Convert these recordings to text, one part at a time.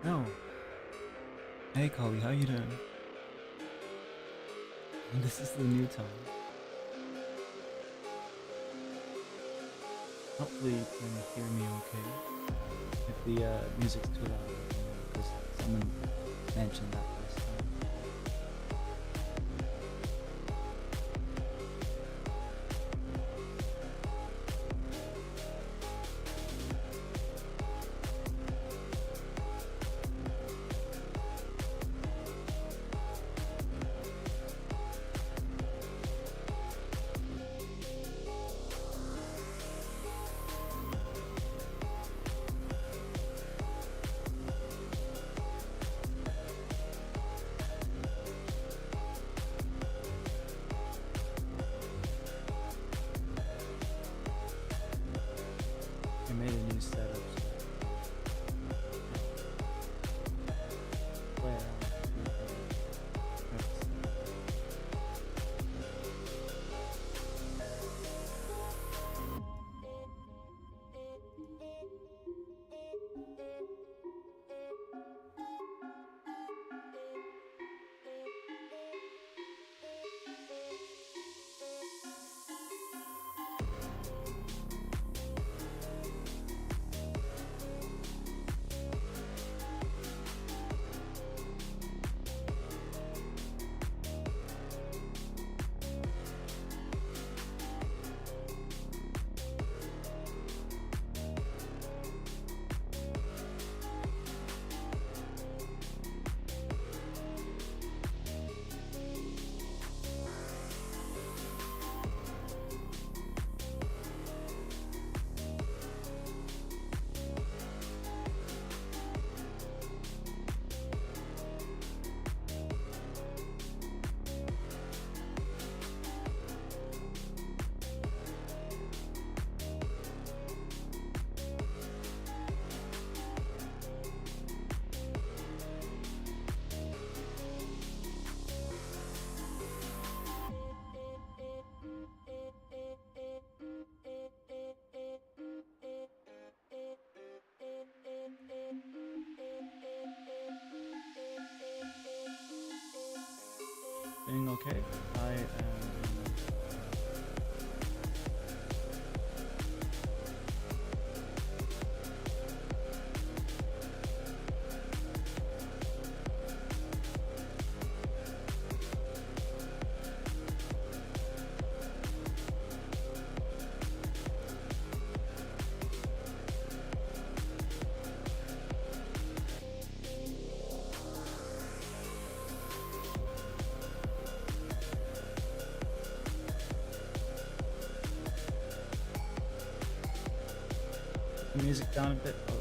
No. Hey, Colby, how you doing? This is the new tone. Hopefully you can hear me okay. If the music's too loud, because someone mentioned that last time. I made a new setup, so play Doing okay. I am. The music down a bit. Oh,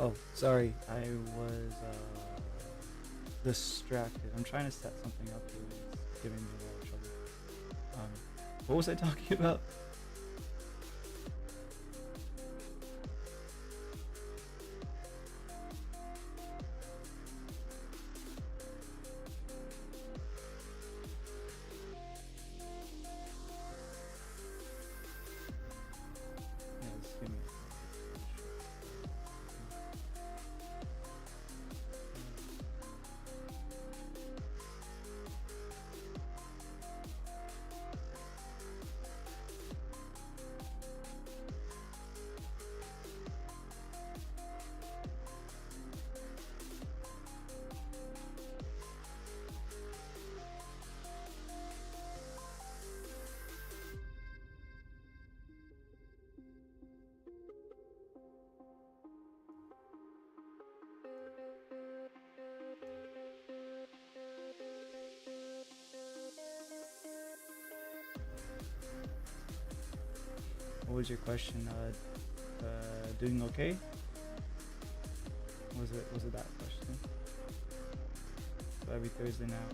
Oh, sorry. I was distracted. I'm trying to set something up here. It's giving me a lot of trouble. What was I talking about? Yeah, just give me What was your question? Doing okay? Was it that question? So every Thursday now.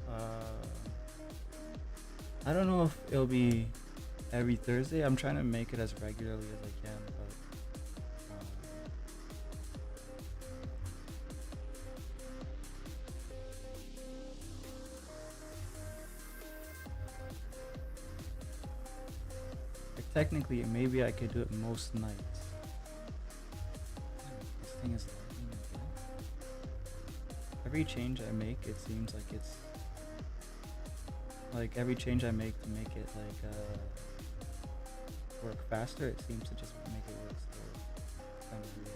I don't know if it'll be every Thursday. I'm trying to make it as regularly as I can, but like technically, maybe I could do it most nights. This thing is lagging again. Every change I make, it seems like it's like every change I make to make it like work faster, it seems to just make it work slower. Kind of weird.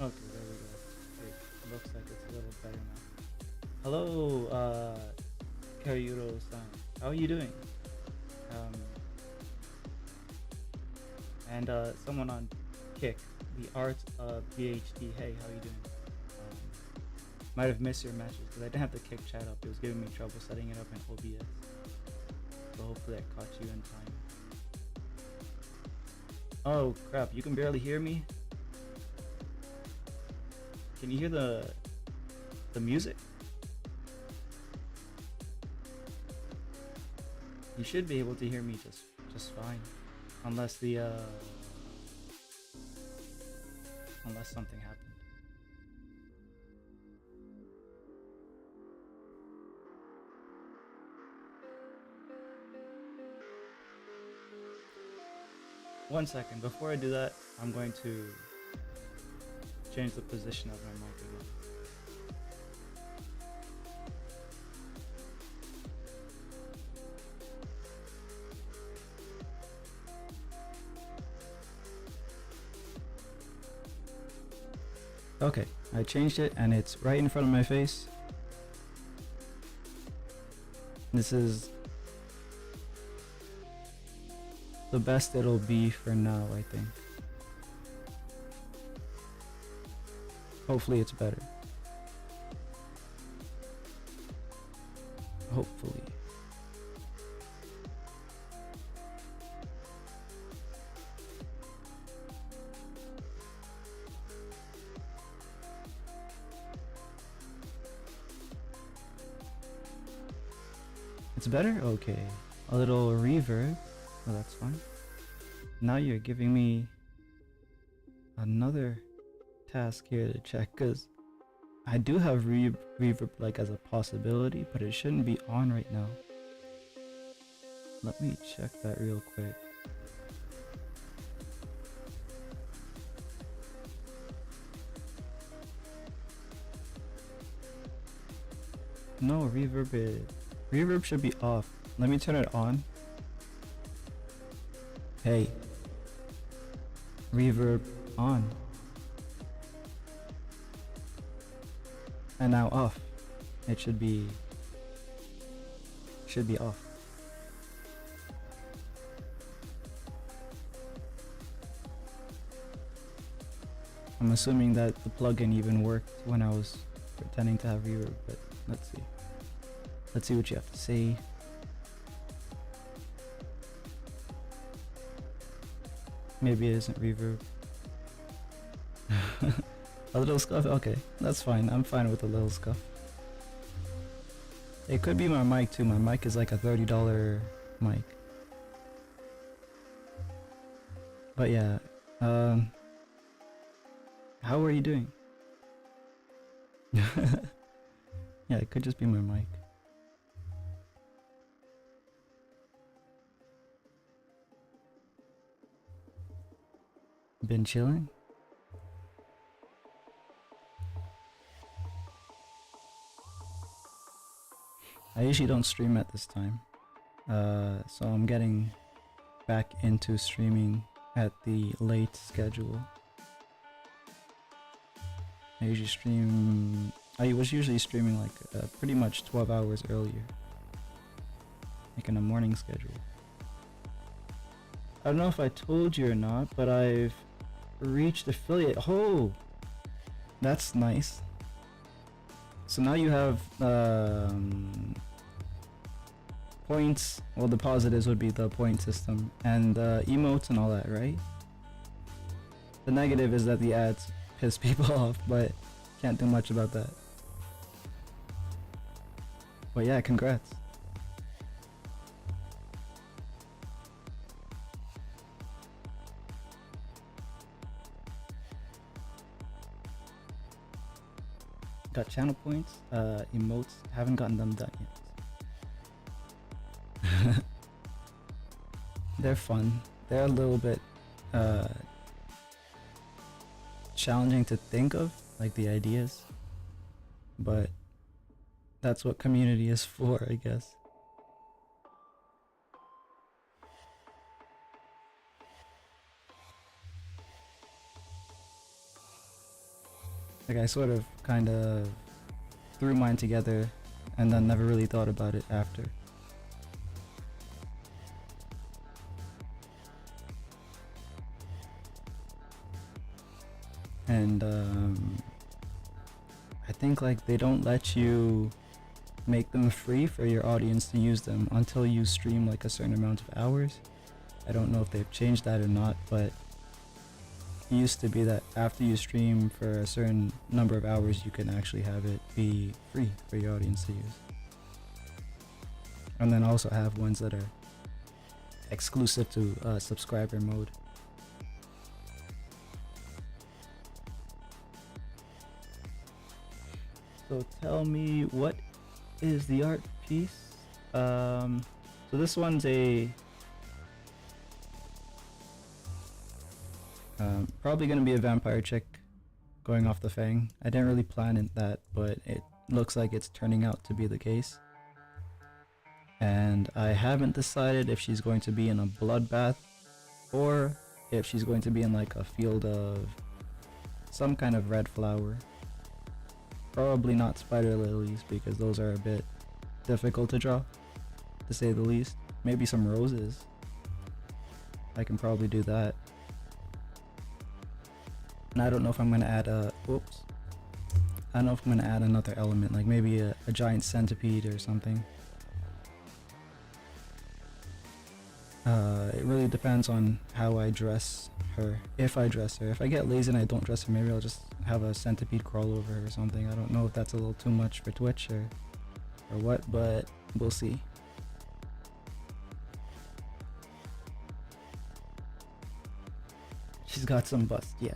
Okay, there we go. It looks like it's a little better now. Hello, Karyuro-san. How are you doing? And someone on Kick, the art of PhD. Hey, how are you doing? Might have missed your message because I didn't have the Kick chat up. It was giving me trouble setting it up in OBS. So hopefully I caught you in time. Oh crap, you can barely hear me? Can you hear the music? You should be able to hear me just fine, unless unless something happened. One second, before I do that, I'm going to change the position of my mic again. Okay, I changed it and it's right in front of my face. This is the best it'll be for now, I think. Hopefully it's better. Hopefully. It's better? Okay. A little reverb. Oh, that's fine. Now you're giving me another task here to check, because I do have reverb like as a possibility, but it shouldn't be on right now. Let me check that real quick. No, reverb should be off. Let me turn it on. Hey, reverb on. And now off. It should be off. I'm assuming that the plugin even worked when I was pretending to have reverb, but let's see. Let's see what you have to say. Maybe it isn't reverb. A little scuff? Okay, that's fine. I'm fine with a little scuff. It could be my mic too. My mic is like a $30 mic. But yeah, how are you doing? Yeah, it could just be my mic. Been chilling? I usually don't stream at this time. So I'm getting back into streaming at the late schedule. I was usually streaming like pretty much 12 hours earlier. Like in a morning schedule. I don't know if I told you or not, but I've reached affiliate. Oh! That's nice. So now you have points. Well, the positives would be the point system and emotes and all that, right? The negative is that the ads piss people off, but can't do much about that. But yeah, congrats. Got channel points, emotes, haven't gotten them done yet. They're fun. They're a little bit challenging to think of, like the ideas, but that's what community is for, I guess. Like I sort of kind of threw mine together and then never really thought about it after. And I think like they don't let you make them free for your audience to use them until you stream like a certain amount of hours. I don't know if they've changed that or not, but it used to be that after you stream for a certain number of hours you can actually have it be free for your audience to use. And then also have ones that are exclusive to subscriber mode. So tell me, what is the art piece? So this one's a probably gonna be a vampire chick going off the fang. I didn't really plan it that, but it looks like it's turning out to be the case. And I haven't decided if she's going to be in a bloodbath or if she's going to be in like a field of some kind of red flower. Probably not spider lilies because those are a bit difficult to draw, to say the least. Maybe some roses. I can probably do that. And I don't know if I'm gonna add I don't know if I'm gonna add another element, like maybe a giant centipede or something. It really depends on how I dress her. If I dress her. If I get lazy and I don't dress her, maybe I'll just have a centipede crawl over her or something. I don't know if that's a little too much for Twitch or what, but we'll see. She's got some bust, yeah.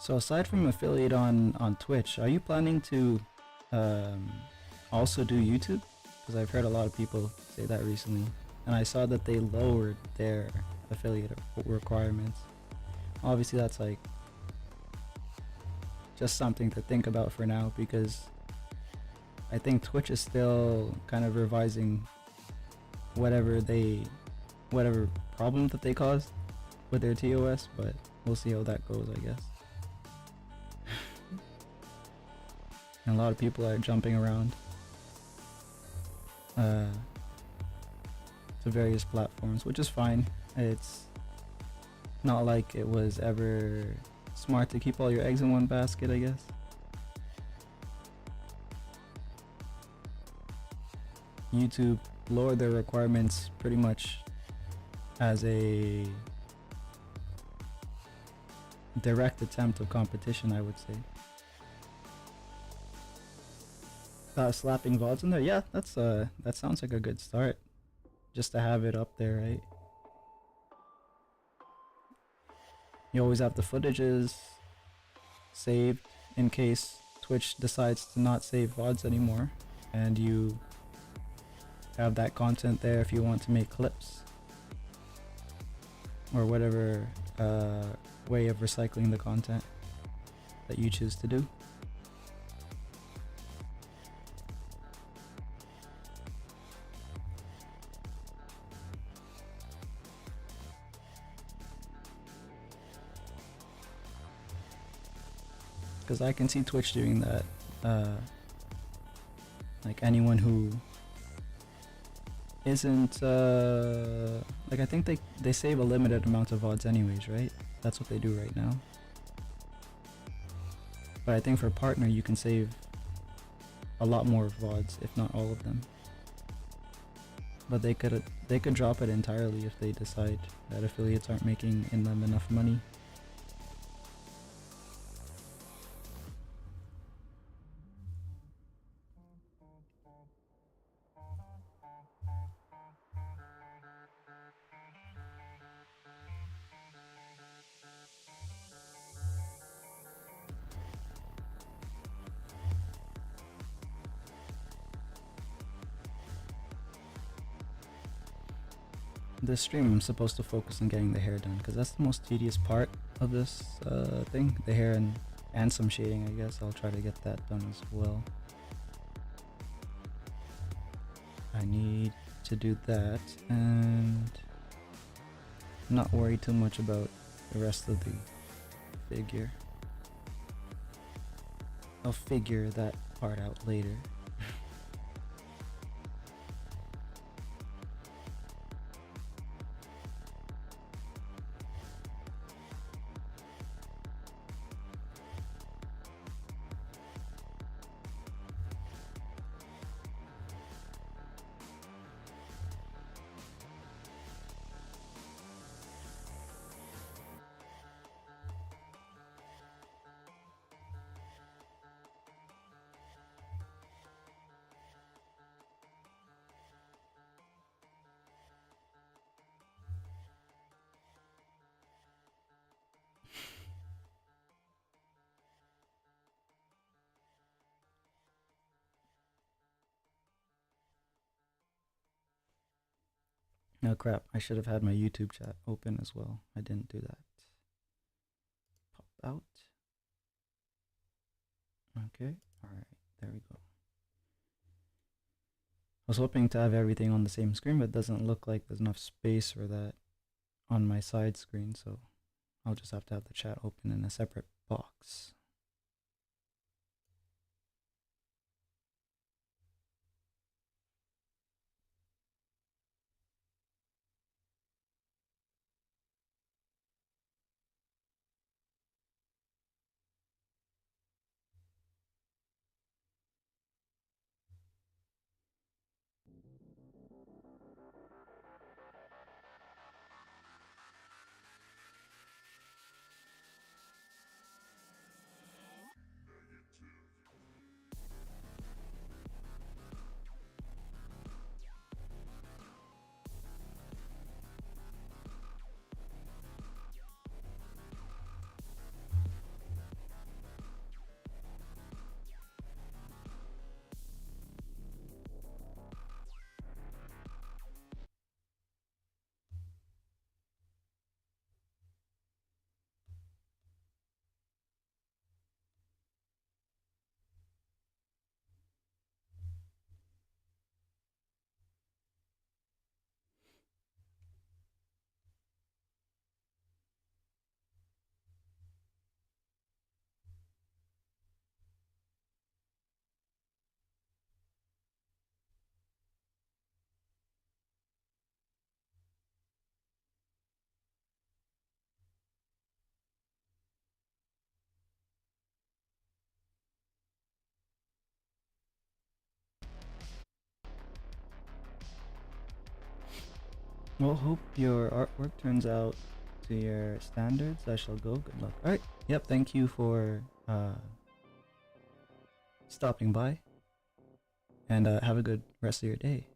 So aside from affiliate on Twitch, are you planning to um, also do YouTube? Because I've heard a lot of people say that recently, and I saw that they lowered their affiliate requirements. Obviously, that's like just something to think about for now, because I think Twitch is still kind of revising whatever problem that they caused with their TOS, but we'll see how that goes, I guess. And a lot of people are jumping around to various platforms, which is fine. It's not like it was ever smart to keep all your eggs in one basket, I guess. YouTube lowered their requirements pretty much as a direct attempt of competition, I would say. Slapping VODs in there, yeah, that sounds like a good start. Just to have it up there, right? You always have the footages saved in case Twitch decides to not save VODs anymore, and you have that content there if you want to make clips or whatever way of recycling the content that you choose to do. Because I can see Twitch doing that. Like anyone who isn't like, I think they save a limited amount of VODs anyways, right? That's what they do right now. But I think for partner you can save a lot more VODs, if not all of them. But they could drop it entirely if they decide that affiliates aren't making in them enough money. This stream I'm supposed to focus on getting the hair done, because that's the most tedious part of this thing. The hair and some shading, I guess. I'll try to get that done as well. I need to do that and not worry too much about the rest of the figure. I'll figure that part out later. Oh crap, I should have had my YouTube chat open as well. I didn't do that. Pop out. Okay, alright, there we go. I was hoping to have everything on the same screen, but it doesn't look like there's enough space for that on my side screen, so I'll just have to have the chat open in a separate box. Well, hope your artwork turns out to your standards. I shall go. Good luck. All right. Yep. Thank you for stopping by, and have a good rest of your day.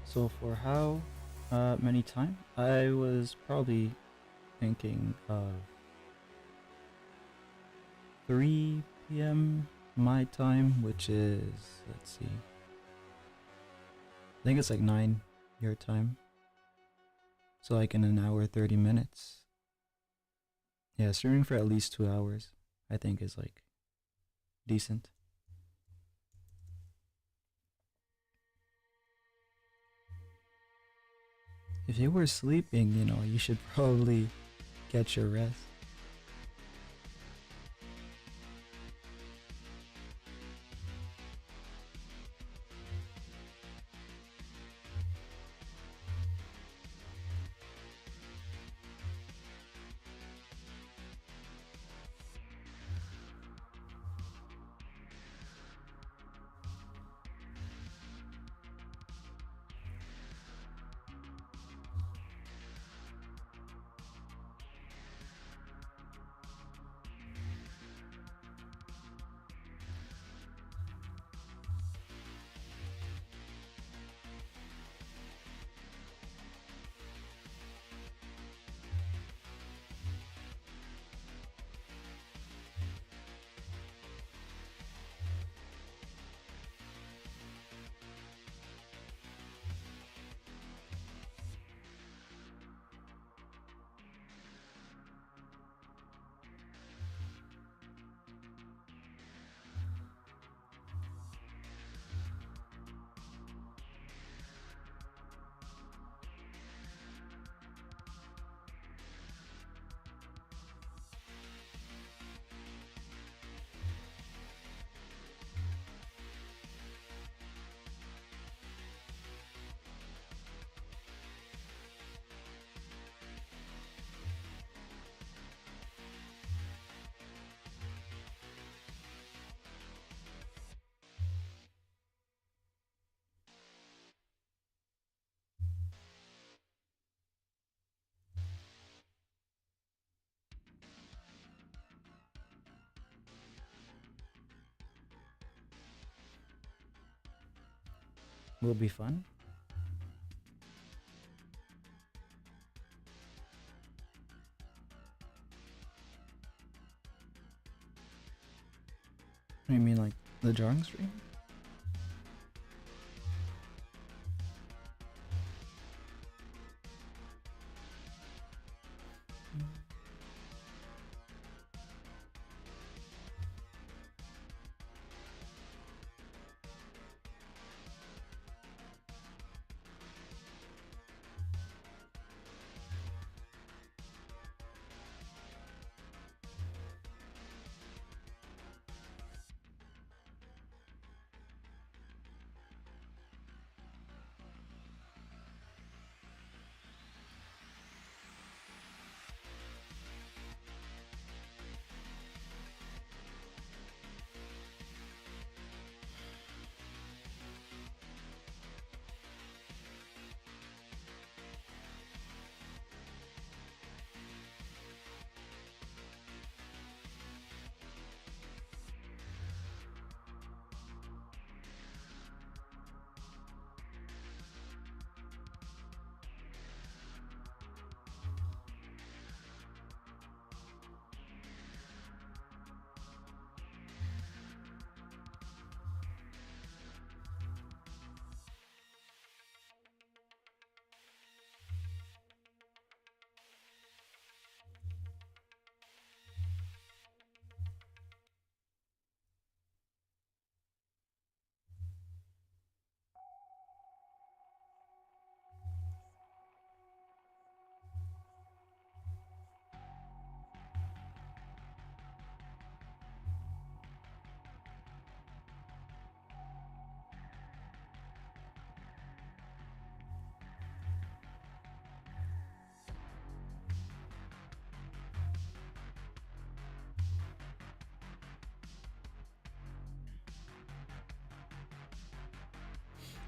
So for how many time? I was probably thinking of 3 p.m. my time, which is, let's see, I think it's like 9 your time. So like in an hour, 30 minutes. Yeah, streaming for at least 2 hours, I think is like decent. If you were sleeping, you should probably get your rest. will be fun. You mean like the drawing stream?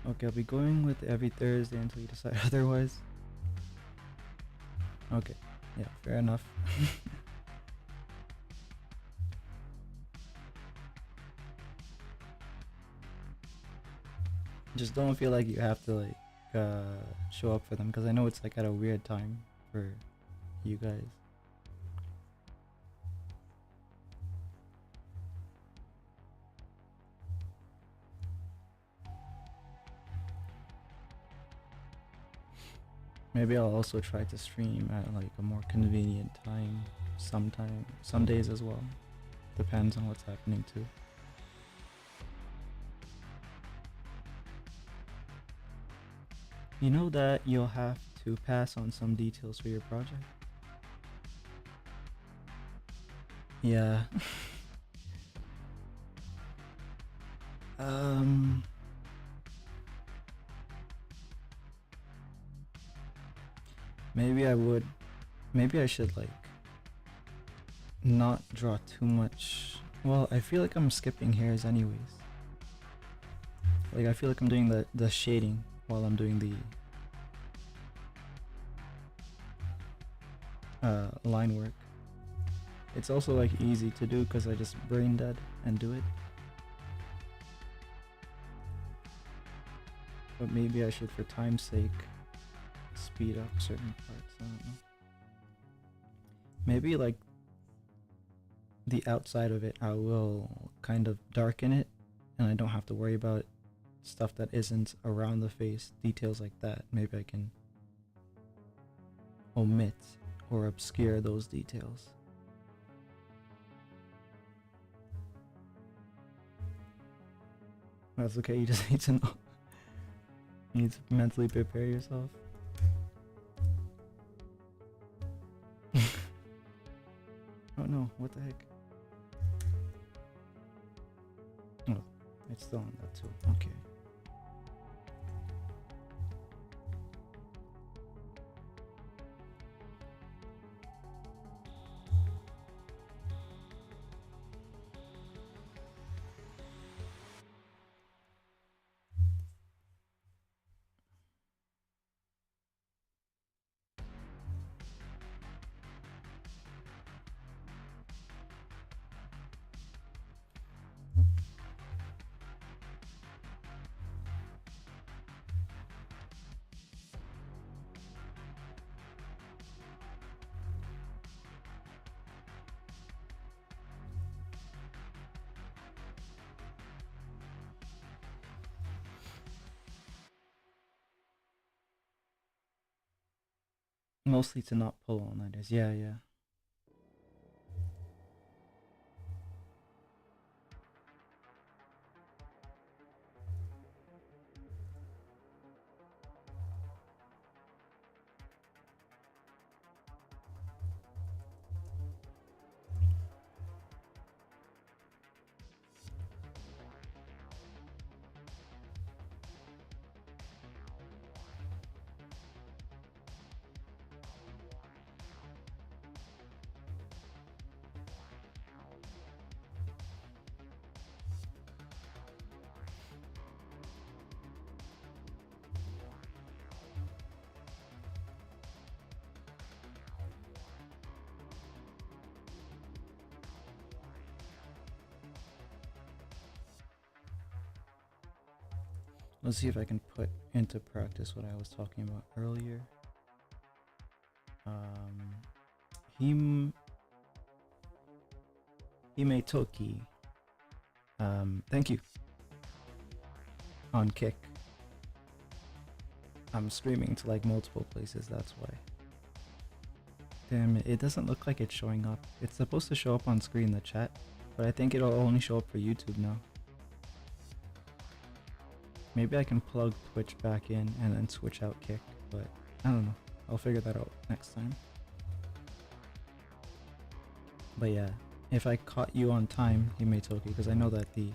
Okay, I'll be going with every Thursday until you decide otherwise. Okay, yeah, fair enough. Just don't feel like you have to like show up for them, because I know it's like at a weird time for you guys. Maybe I'll also try to stream at like a more convenient time some days as well. Depends on what's happening too. You know that you'll have to pass on some details for your project? Yeah. um maybe I should like not draw too much. Well, I feel like I'm skipping hairs anyways. Like I feel like I'm doing the shading while I'm doing the line work. It's also like easy to do because I just brain dead and do it. But maybe I should, for time's sake, speed up certain parts. I don't know. Maybe like the outside of it, I will kind of darken it, and I don't have to worry about stuff that isn't around the face, details like that. Maybe I can omit or obscure those details. That's okay, you just need to know. You need to mentally prepare yourself. Oh no, what the heck? Oh, it's still on that too. Okay. Mostly to not pull all-nighters. Yeah, yeah. Let's see if I can put into practice what I was talking about earlier. Um, Him Himetoki. Thank you. On Kick. I'm streaming to like multiple places, that's why. Damn it doesn't look like it's showing up. It's supposed to show up on screen in the chat, but I think it'll only show up for YouTube now. Maybe I can plug Twitch back in and then switch out Kick, but I don't know. I'll figure that out next time. But yeah, if I caught you on time, Himetoki, because I know that the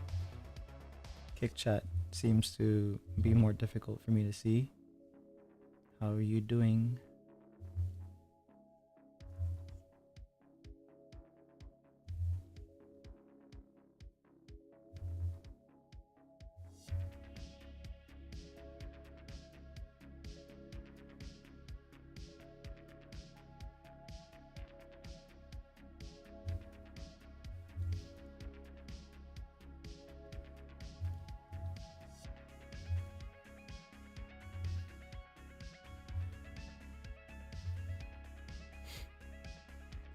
Kick chat seems to be more difficult for me to see. How are you doing?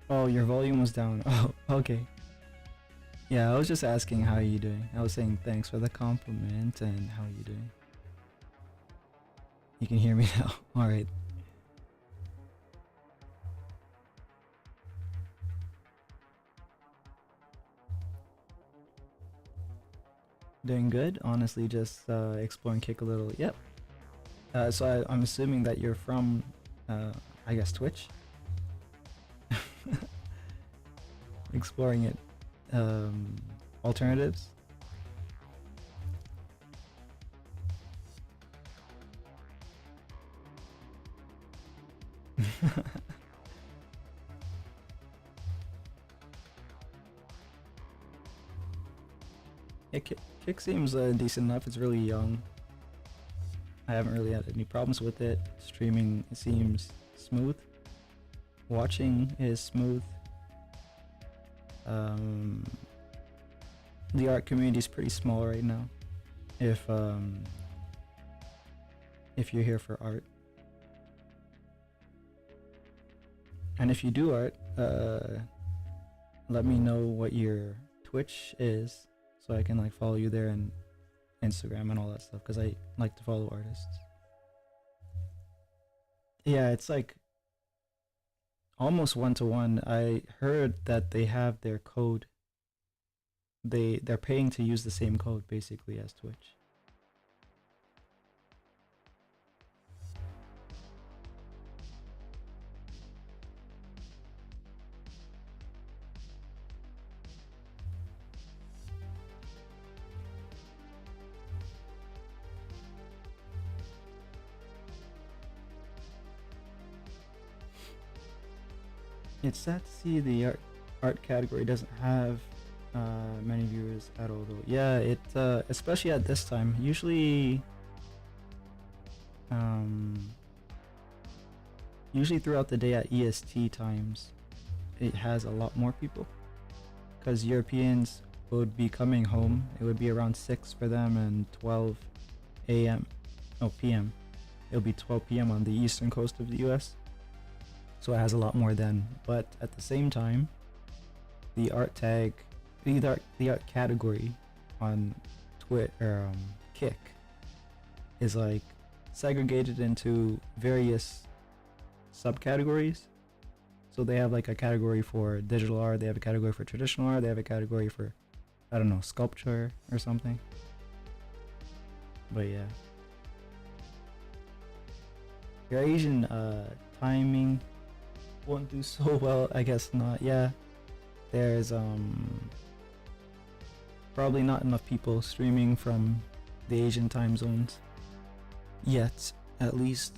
Oh, your volume was down. Oh, okay. Yeah, I was just asking how are you doing. I was saying thanks for the compliment and how are you doing. You can hear me now. Alright. Doing good. Honestly, just exploring Kick a little. Yep. So I'm assuming that you're from, I guess, Twitch? Exploring it. Alternatives? Yeah, Kick seems decent enough. It's really young. I haven't really had any problems with it. Streaming seems smooth. Watching is smooth. The art community is pretty small right now. If you're here for art, and if you do art, let me know what your Twitch is, so I can like follow you there and Instagram and all that stuff, because I like to follow artists. Yeah, it's like almost one to one. I heard that they have their code. They're paying to use the same code basically as Twitch. It's sad to see the art category doesn't have many viewers at all though. Yeah, it especially at this time. Usually throughout the day at EST times, it has a lot more people, because Europeans would be coming home. It would be around 6 for them and 12 a.m. Oh, p.m. It'll be 12 p.m. on the eastern coast of the U.S. So it has a lot more then. But at the same time, the art tag, the art category on Twitter, Kick, is like segregated into various subcategories. So they have like a category for digital art, they have a category for traditional art, they have a category for, I don't know, sculpture or something. But yeah. Your Asian timing won't do so well, I guess not. Yeah. There's probably not enough people streaming from the Asian time zones yet, at least.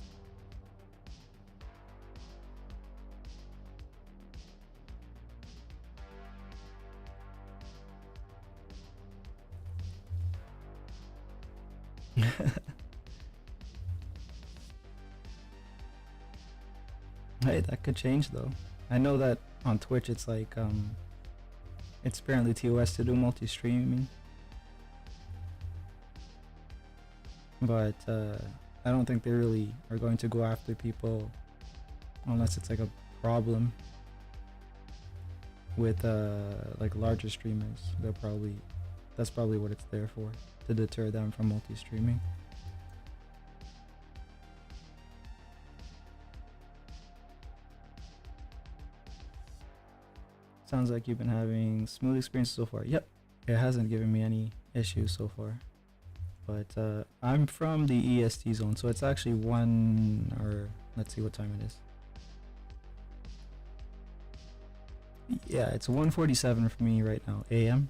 Hey, that could change though. I know that on Twitch it's like it's apparently TOS to do multi-streaming, but I don't think they really are going to go after people unless it's like a problem with like larger streamers. That's probably what it's there for, to deter them from multi-streaming. Sounds like you've been having smooth experiences so far. Yep, it hasn't given me any issues so far. But I'm from the EST zone, so it's actually or let's see what time it is. Yeah, it's 1:47 for me right now, AM.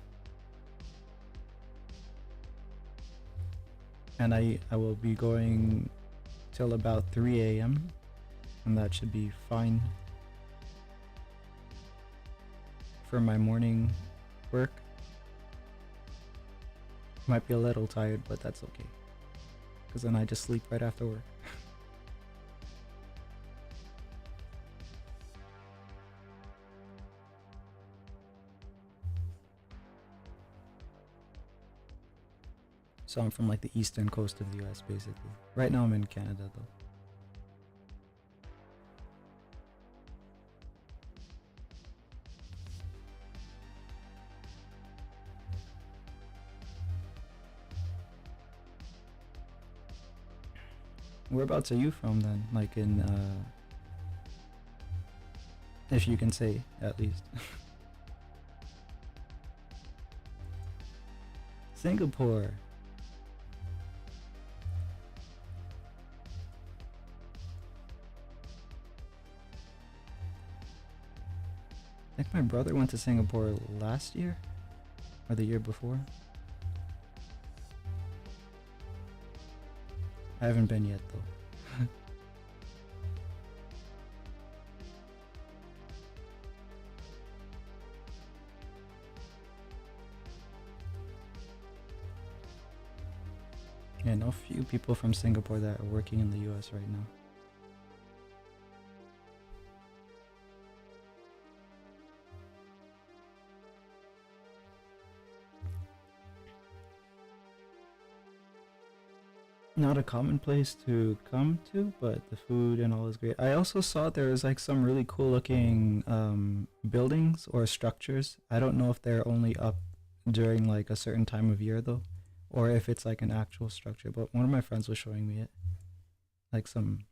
And I will be going till about 3 AM, and that should be fine for my morning work. Might be a little tired, but that's okay, because then I just sleep right after work. So I'm from like the eastern coast of the US basically. Right now I'm in Canada though. Whereabouts are you from then? Like in, if you can say at least. Singapore. I think my brother went to Singapore last year or the year before. I haven't been yet though. Yeah, I know a few people from Singapore that are working in the US right now. Not a common place to come to, but the food and all is great. I also saw there was like some really cool looking buildings or structures. I don't know if they're only up during like a certain time of year though, or if it's like an actual structure, but one of my friends was showing me it. Like some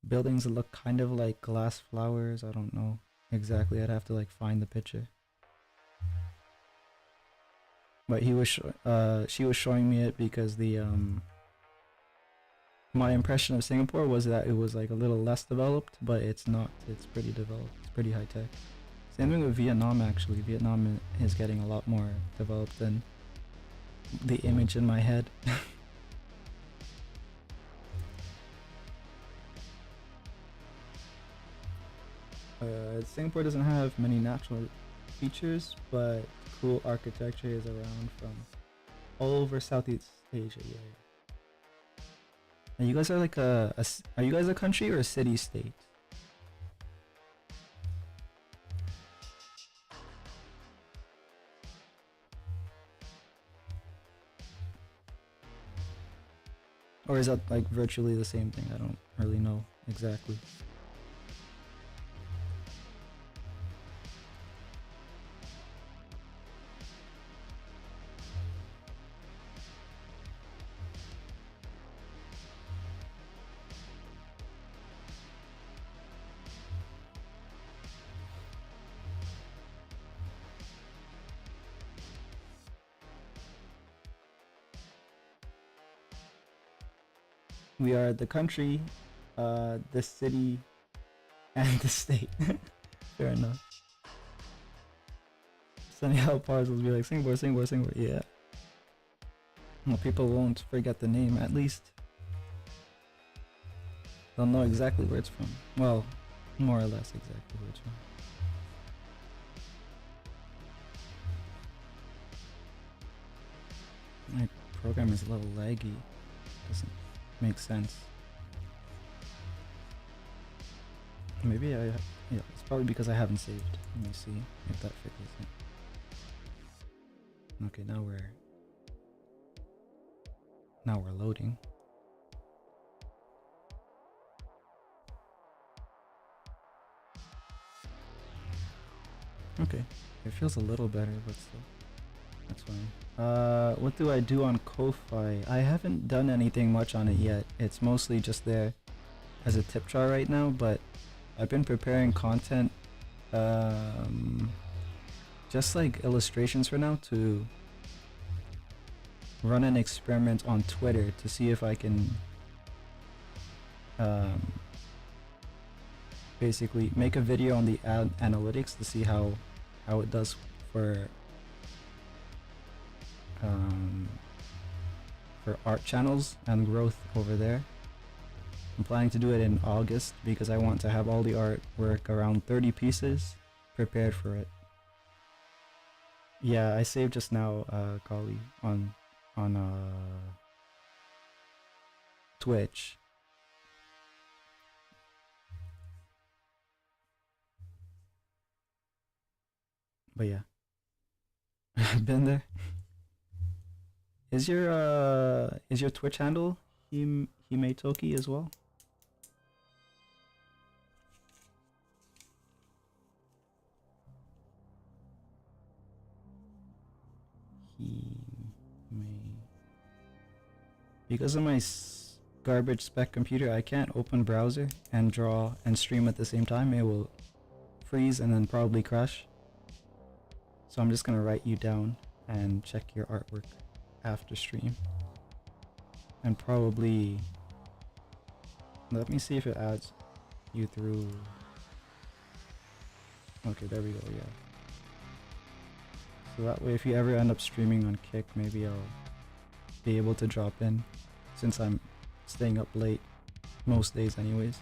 buildings that look kind of like glass flowers. I don't know exactly. I'd have to like find the picture. But she was showing me it because my impression of Singapore was that it was like a little less developed, but it's not. It's pretty developed. It's pretty high tech. Same thing with Vietnam actually. Vietnam is getting a lot more developed than the image in my head. Singapore doesn't have many natural features, but cool architecture is around from all over Southeast Asia. Yeah. And you guys are like are you guys a country or a city state? Or is that like virtually the same thing? I don't really know exactly. We are the country, the city, and the state. Fair enough. Sunny Al Pars will be like Singapore, Singapore, Singapore. Yeah. Well, people won't forget the name. At least they'll know exactly where it's from. Well, more or less exactly where it's from. My program is a little laggy. Doesn't make sense. Maybe yeah, it's probably because I haven't saved. Let me see if that fixes it. Okay, now we're loading. Okay, it feels a little better, but still, that's fine. What do I do on Ko-Fi? I haven't done anything much on it yet. It's mostly just there as a tip jar right now, but I've been preparing content, just like illustrations for now, to run an experiment on Twitter to see if I can basically make a video on the ad analytics to see how it does for art channels and growth over there. I'm planning to do it in August because I want to have all the artwork, around 30 pieces, prepared for it. Yeah, I saved just now, Kali, on Twitch. But yeah, I've been there. Is your Twitch handle Himetoki as well? Because of my garbage spec computer, I can't open browser and draw and stream at the same time. It will freeze and then probably crash. So I'm just gonna write you down and check your artwork after stream. And probably, let me see if it adds you through. Okay, there we go, yeah. So that way if you ever end up streaming on Kick, maybe I'll be able to drop in, since I'm staying up late most days anyways.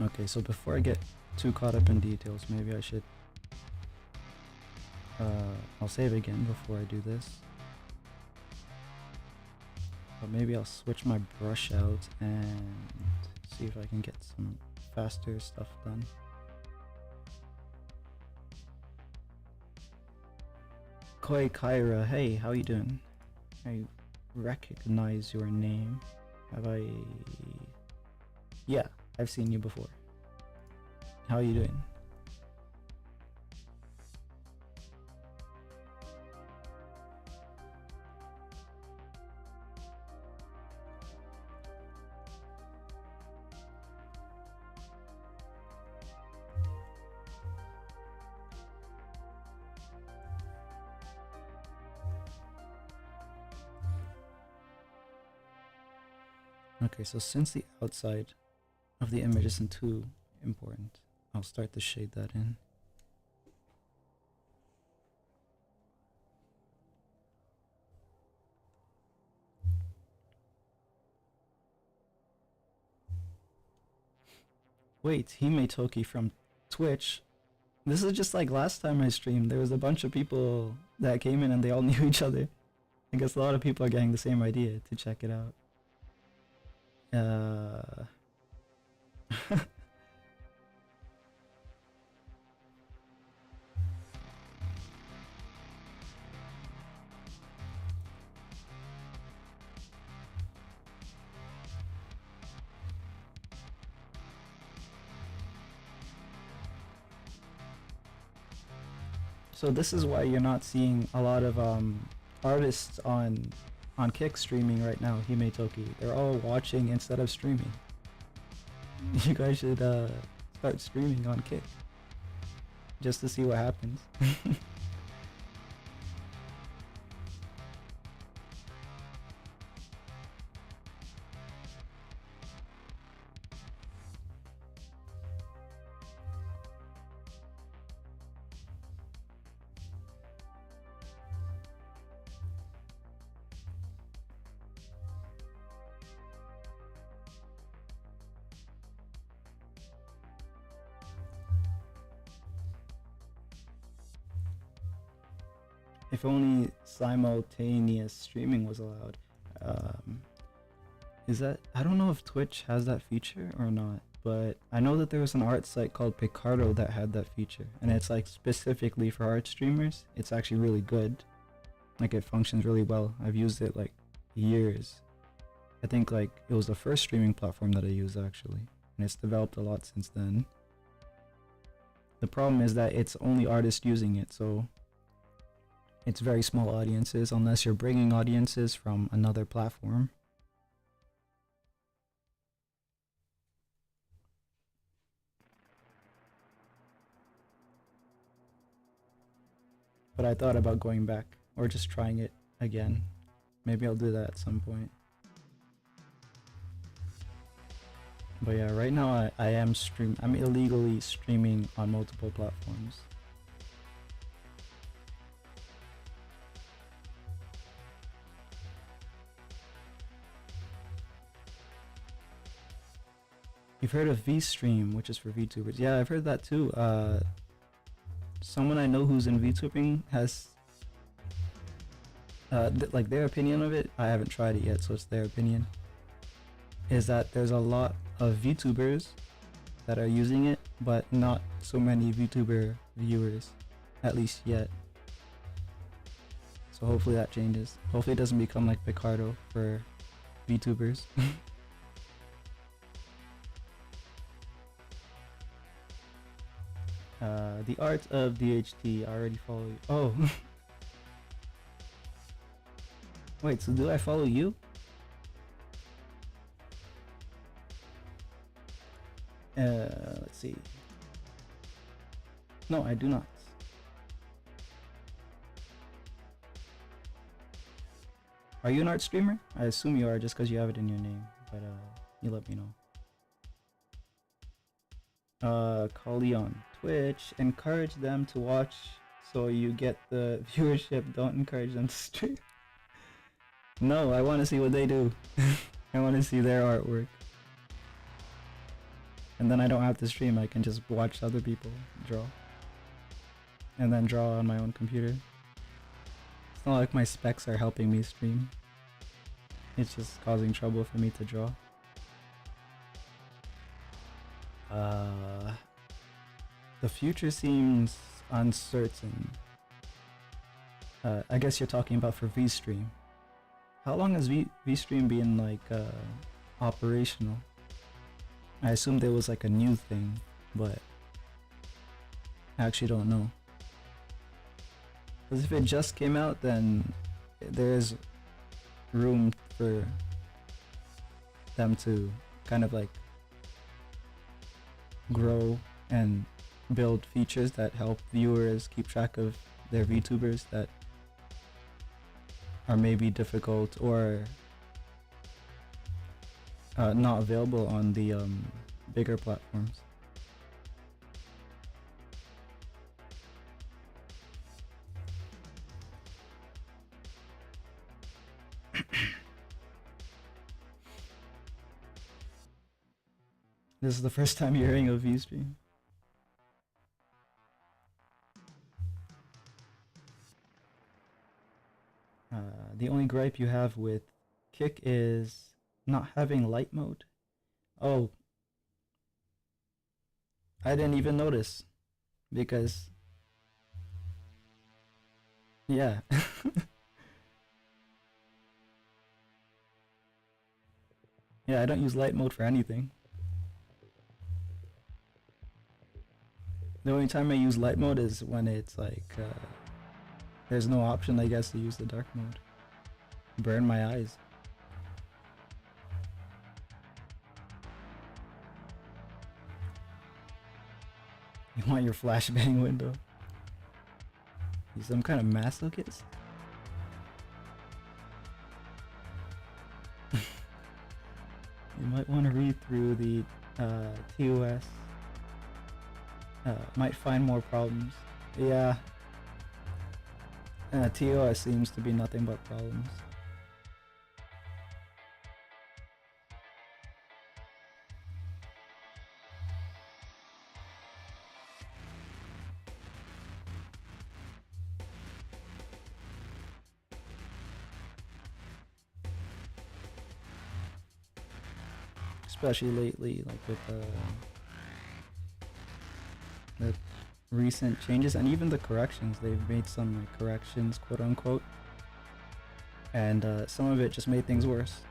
Okay, so before I get too caught up in details, maybe I should I'll save again before I do this. But maybe I'll switch my brush out and see if I can get some faster stuff done. Koi Kyra, hey, how you doing? I recognize your name. Have I... Yeah, I've seen you before. How are you doing? Okay, so since the outside of the image isn't too important, I'll start to shade that in. Wait, Himetoki from Twitch? This is just like last time I streamed. There was a bunch of people that came in and they all knew each other. I guess a lot of people are getting the same idea to check it out. Uh, so this is why you're not seeing a lot of artists on Kick streaming right now. Hime Toki, they're all watching instead of streaming. You guys should start streaming on Kick just to see what happens. If only simultaneous streaming was allowed. Um, is that, I don't know if Twitch has that feature or not, but I know that there was an art site called Picardo that had that feature, and it's like specifically for art streamers. It's actually really good. Like it functions really well. I've used it like years. I think like it was the first streaming platform that I used actually, and it's developed a lot since then. The problem is that it's only artists using it, so it's very small audiences unless you're bringing audiences from another platform. But I thought about going back or just trying it again. Maybe I'll do that at some point. But yeah, right now I'm illegally streaming on multiple platforms. You've heard of VStream, which is for VTubers. Yeah, I've heard that too. Someone I know who's in VTubing has like their opinion of it. I haven't tried it yet, so it's their opinion. Is that there's a lot of VTubers that are using it, but not so many VTuber viewers, at least yet. So hopefully that changes. Hopefully it doesn't become like Picardo for VTubers. The art of DHT, I already follow you. Oh. Wait, so do I follow you? Let's see. No, I do not. Are you an art streamer? I assume you are just because you have it in your name, but you let me know. Kali on Twitch, encourage them to watch so you get the viewership. Don't encourage them to stream. No, I want to see what they do. I want to see their artwork. And then I don't have to stream, I can just watch other people draw. And then draw on my own computer. It's not like my specs are helping me stream. It's just causing trouble for me to draw. The future seems uncertain. I guess you're talking about for VStream. How long has VStream been like operational? I assumed there was like a new thing, but I actually don't know. Because if it just came out, then there is room for them to kind of like grow and build features that help viewers keep track of their VTubers that are maybe difficult or not available on the bigger platforms. This is the first time you're hearing of VStream. The only gripe you have with Kick is not having light mode. Oh, I didn't even notice because yeah. Yeah, I don't use light mode for anything. The only time I use light mode is when it's like there's no option, I guess, to use the dark mode. Burn my eyes. You want your flashbang window? You some kind of masochist? You might want to read through the TOS. Might find more problems. Yeah. TOS seems to be nothing but problems. Especially lately, like with the recent changes and even the corrections. They've made some like corrections, quote unquote, and some of it just made things worse.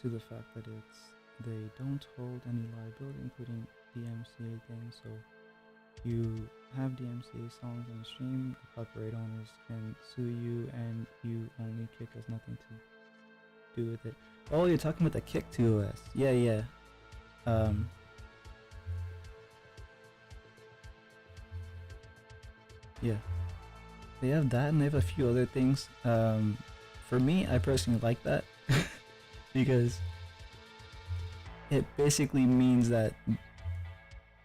See the fact that they don't hold any liability, including DMCA things. So you have DMCA songs on the stream, the copyright owners can sue you, and you only Kick has nothing to do with it. Oh, you're talking about the Kick TOS? Yeah, yeah. Yeah. They have that, and they have a few other things. For me, I personally like that. Because it basically means that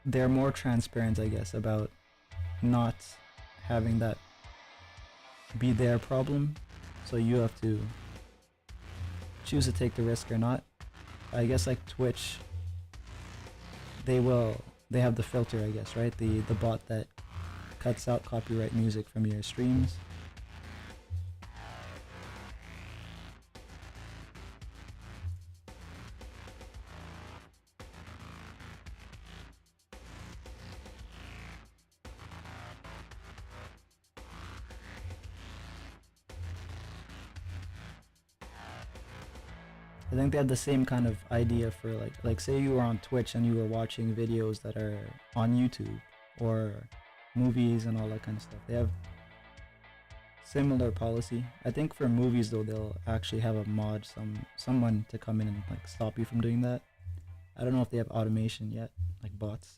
they're more transparent, I guess, about not having that be their problem. So you have to choose to take the risk or not. I guess like Twitch, they have the filter, I guess, right? The bot that cuts out copyright music from your streams. I think they have the same kind of idea for like say you were on Twitch and you were watching videos that are on YouTube or movies and all that kind of stuff. They have similar policy. I think for movies though, they'll actually have a mod, someone to come in and like stop you from doing that. I don't know if they have automation yet, like bots.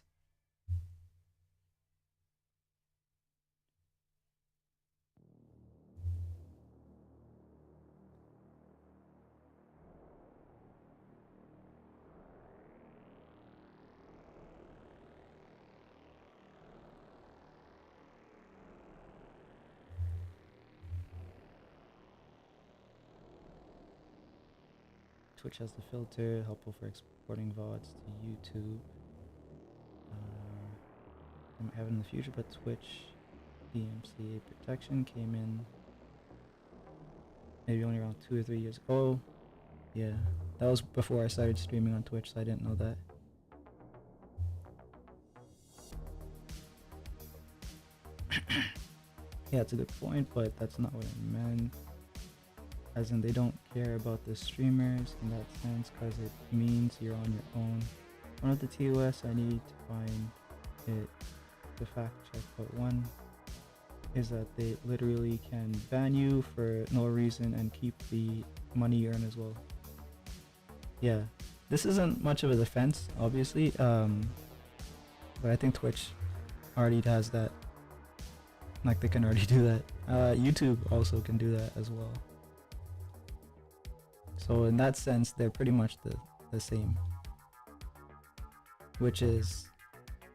Twitch has the filter, helpful for exporting VODs to YouTube. I might have it in the future, but Twitch DMCA protection came in maybe only around 2 or 3 years ago. Oh, yeah. That was before I started streaming on Twitch, so I didn't know that. Yeah, it's a good point, but that's not what I meant. As in, they don't care about the streamers in that sense, because it means you're on your own. One of the TOS I need to find it to fact check, but one is that they literally can ban you for no reason and keep the money you earn as well. Yeah, this isn't much of a defense, obviously, but I think Twitch already has that. Like, they can already do that. YouTube also can do that as well. So in that sense, they're pretty much the same, which is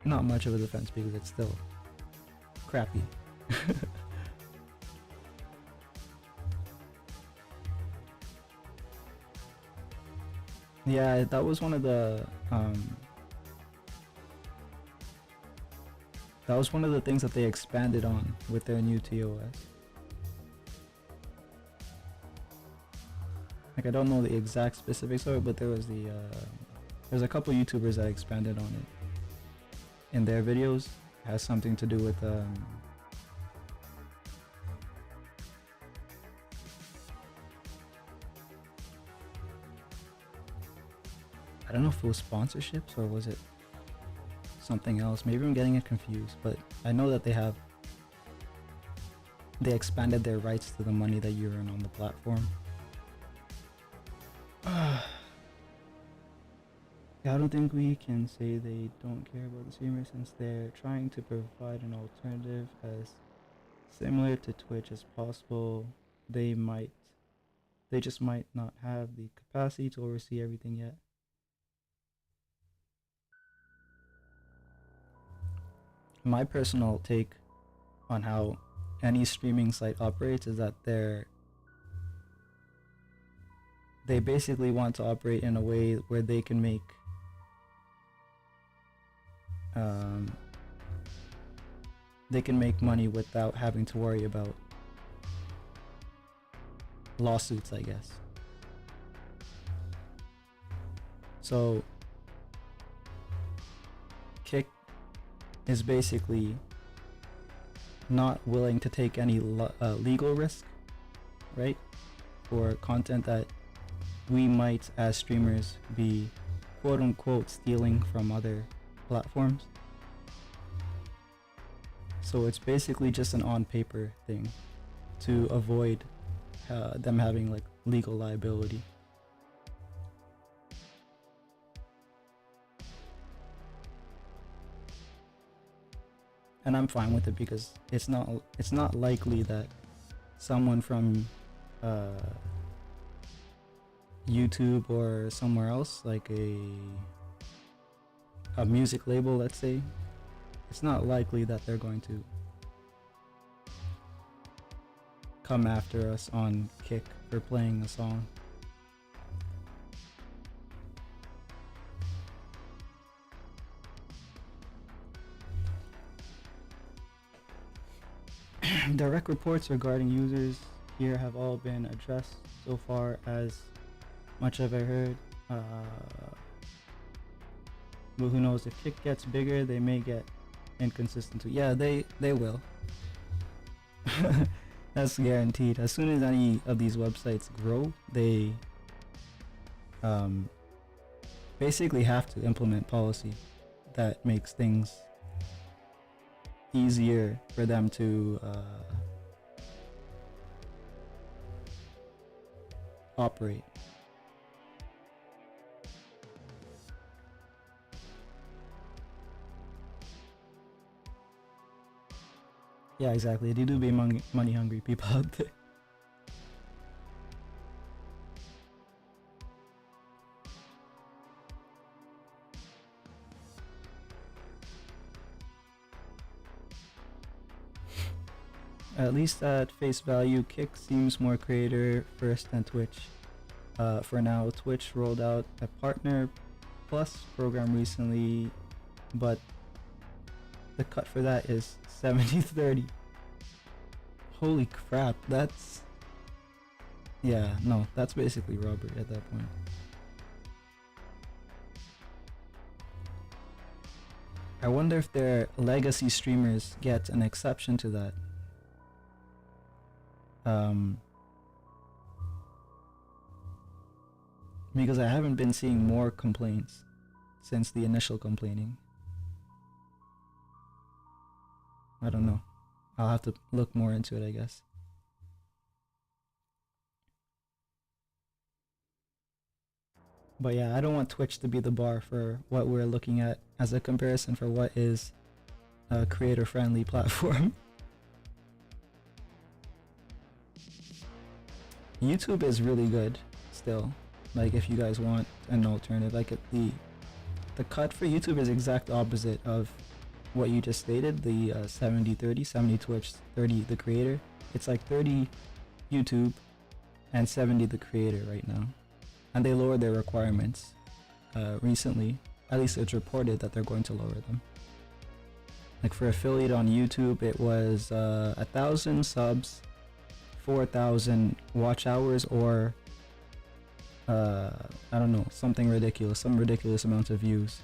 not much of a defense because it's still crappy. Yeah, that was one of the things that they expanded on with their new TOS. Like, I don't know the exact specifics of it, but there was there's a couple YouTubers that expanded on it in their videos. It has something to do with I don't know if it was sponsorships or was it something else. Maybe I'm getting it confused, but I know that they expanded their rights to the money that you earn on the platform. Yeah, I don't think we can say they don't care about the streamers, since they're trying to provide an alternative as similar to Twitch as possible. They just might not have the capacity to oversee everything yet. My personal take on how any streaming site operates is that they basically want to operate in a way where they can make money without having to worry about lawsuits, I guess. So Kick is basically not willing to take any legal risk, right, for content that we might as streamers be quote unquote stealing from other platforms. So it's basically just an on paper thing to avoid them having like legal liability. And I'm fine with it because it's not likely that someone from YouTube or somewhere else, like a music label, let's say, it's not likely that they're going to come after us on Kick for playing a song. Direct reports regarding users here have all been addressed so far, as much as I heard. But who knows, if Kick gets bigger, they may get inconsistent too. Yeah, they will. That's guaranteed. As soon as any of these websites grow, they basically have to implement policy that makes things easier for them to operate. Yeah, exactly. They do be money hungry people out there. At least at face value, Kick seems more creator first than Twitch. For now, Twitch rolled out a Partner Plus program recently, but the cut for that is 70-30. Holy crap, that's... Yeah, no, that's basically robbery at that point. I wonder if their legacy streamers get an exception to that. Because I haven't been seeing more complaints since the initial complaining. I don't know. I'll have to look more into it, I guess. But yeah, I don't want Twitch to be the bar for what we're looking at as a comparison for what is a creator-friendly platform. YouTube is really good still. Like, if you guys want an alternative, like the cut for YouTube is exact opposite of what you just stated. The 70-30, 70 Twitch, 30 the creator. It's like 30 YouTube and 70 the creator right now. And they lowered their requirements recently. At least it's reported that they're going to lower them. Like for affiliate on YouTube, it was 1,000 subs, 4,000 watch hours, or I don't know, something ridiculous, some ridiculous amount of views.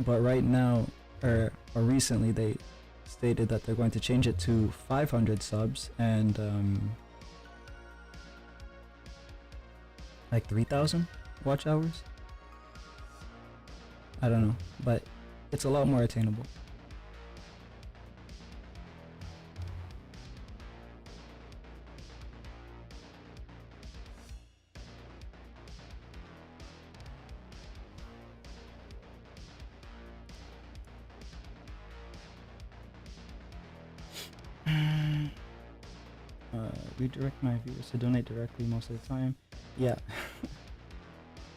But right now, or recently, they stated that they're going to change it to 500 subs and like 3,000 watch hours. I don't know, but it's a lot more attainable. Redirect my viewers to donate directly most of the time. Yeah.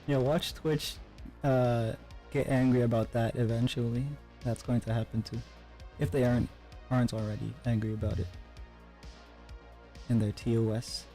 Yeah, watch Twitch get angry about that eventually. That's going to happen too. If they aren't already angry about it in their TOS.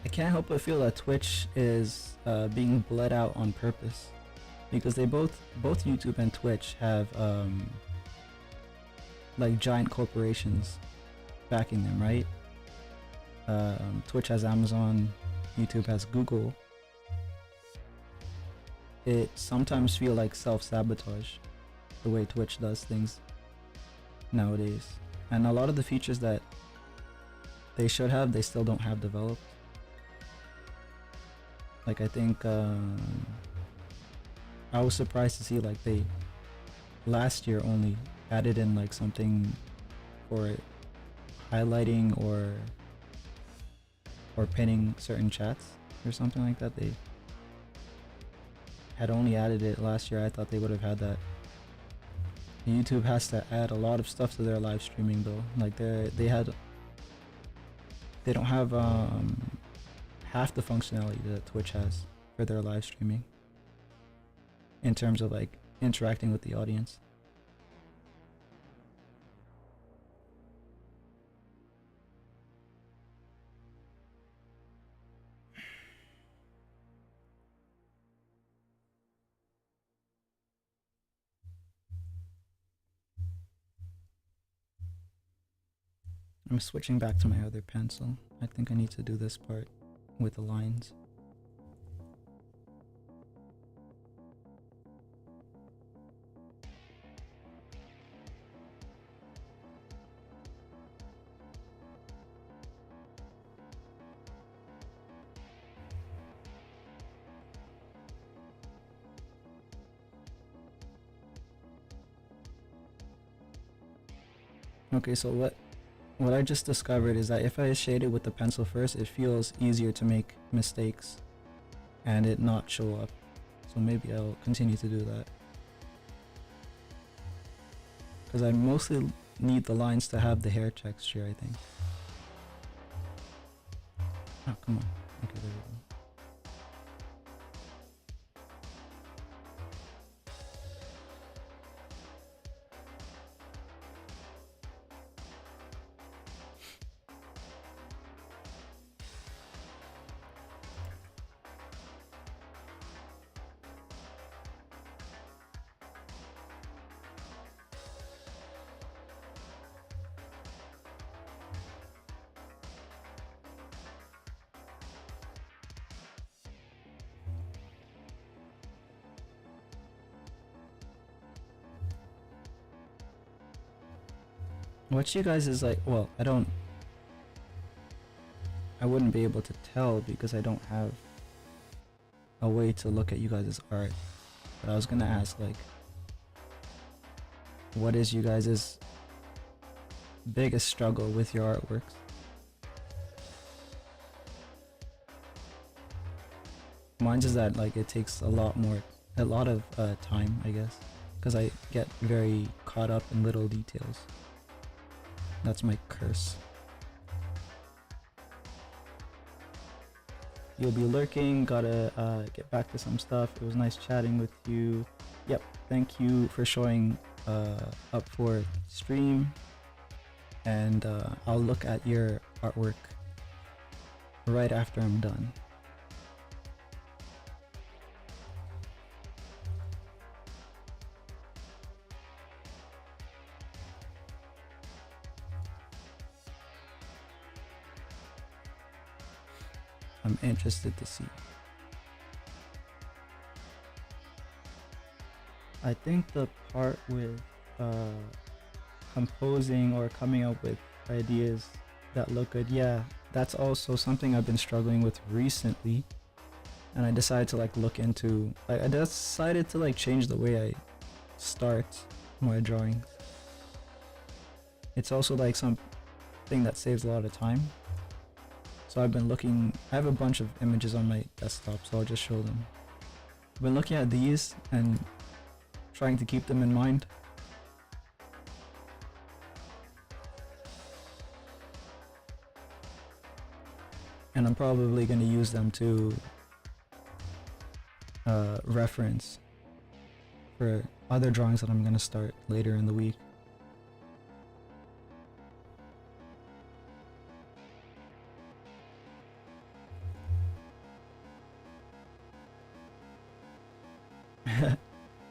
I can't help but feel that Twitch is being bled out on purpose, because they both YouTube and Twitch have like giant corporations backing them, right? Twitch has Amazon, YouTube has Google. It sometimes feels like self-sabotage the way Twitch does things nowadays, and a lot of the features that they should have, they still don't have developed. Like I think I was surprised to see like they last year only added in like something for highlighting or pinning certain chats or something like that. They had only added it last year. I thought they would have had that. YouTube has to add a lot of stuff to their live streaming though. Like they don't have half the functionality that Twitch has for their live streaming in terms of like interacting with the audience. I'm switching back to my other pencil. I think I need to do this part with the lines. Okay, so what I just discovered is that if I shade it with the pencil first, it feels easier to make mistakes and it not show up. So maybe I'll continue to do that, because I mostly need the lines to have the hair texture, I think. Oh, come on. Okay, there we go. What you guys is like, well, I wouldn't be able to tell because I don't have a way to look at you guys' art. But I was gonna ask, like, what is you guys' biggest struggle with your artworks? Mine's is that like it takes a lot of time, I guess, because I get very caught up in little details. That's my curse. You'll be lurking, gotta get back to some stuff. It was nice chatting with you. Yep, thank you for showing up for stream, and I'll look at your artwork right after I'm done. I'm interested to see. I think the part with composing or coming up with ideas that look good, yeah, that's also something I've been struggling with recently. And I decided to like look into, I decided to like change the way I start my drawings. It's also like something that saves a lot of time. So I've been looking, I have a bunch of images on my desktop, so I'll just show them. I've been looking at these and trying to keep them in mind. And I'm probably going to use them to reference for other drawings that I'm going to start later in the week.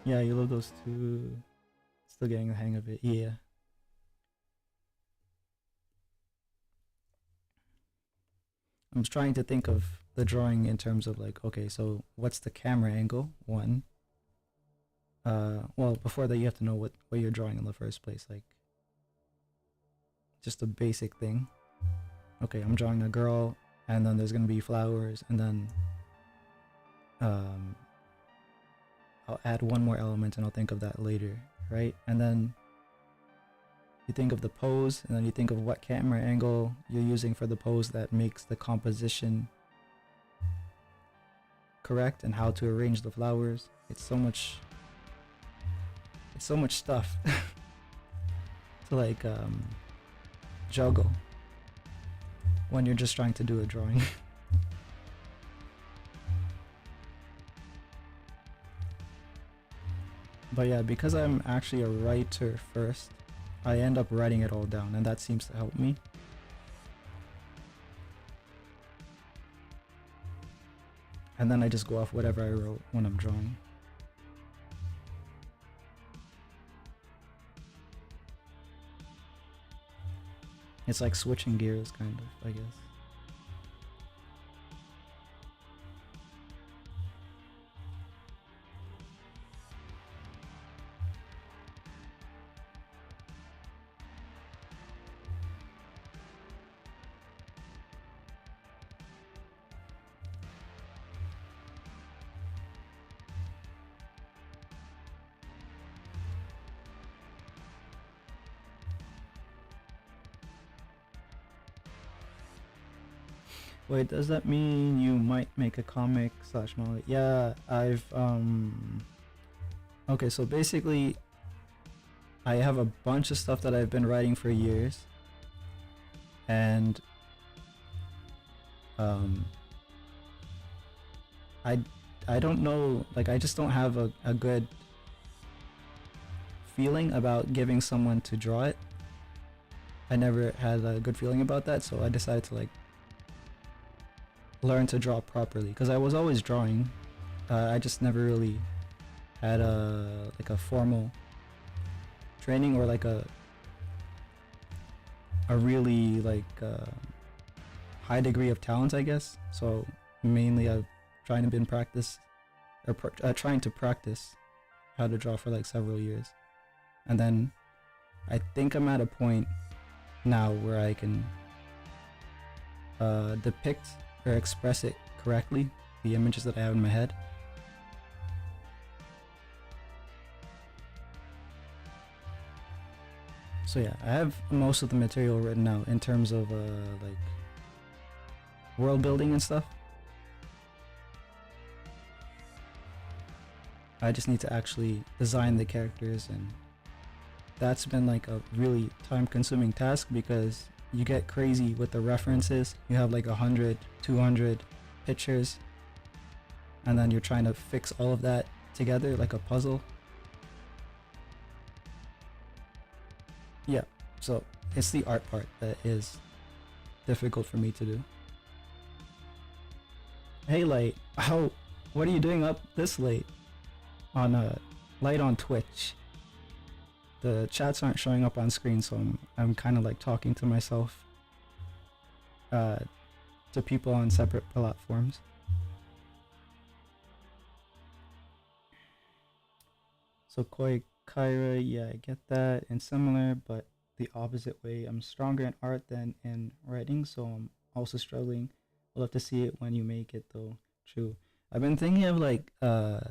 Yeah, you love those two. Still getting the hang of it, yeah. I'm just trying to think of the drawing in terms of like, okay, so what's the camera angle? One. Well, before that you have to know what you're drawing in the first place, like just a basic thing. Okay, I'm drawing a girl, and then there's gonna be flowers, and then I'll add one more element and I'll think of that later, right? And then you think of the pose, and then you think of what camera angle you're using for the pose that makes the composition correct, and how to arrange the flowers. It's so much stuff to like juggle when you're just trying to do a drawing. But yeah, because I'm actually a writer first, I end up writing it all down, and that seems to help me. And then I just go off whatever I wrote when I'm drawing. It's like switching gears, kind of, I guess. Wait, does that mean you might make a comic / manga? Yeah, I've okay, so basically I have a bunch of stuff that I've been writing for years, and I don't know, like I just don't have a good feeling about giving someone to draw it. I never had a good feeling about that, so I decided to like learn to draw properly, because I was always drawing. I just never really had a formal training, or like a really like high degree of talent, I guess. So mainly I've trying to practice how to draw for like several years, and then I think I'm at a point now where I can depict or express it correctly, the images that I have in my head. So yeah, I have most of the material written out in terms of like world building and stuff. I just need to actually design the characters, and that's been like a really time consuming task because you get crazy with the references. You have like 100, 200 pictures, and then you're trying to fix all of that together like a puzzle. Yeah, so it's the art part that is difficult for me to do. Hey Light, what are you doing up this late on Light on Twitch? The chats aren't showing up on screen, so I'm kind of like talking to myself, to people on separate platforms. So Koi Kyra, yeah, I get that, and similar, but the opposite way. I'm stronger in art than in writing, so I'm also struggling. We'll have to see it when you make it, though. True. I've been thinking of like oh,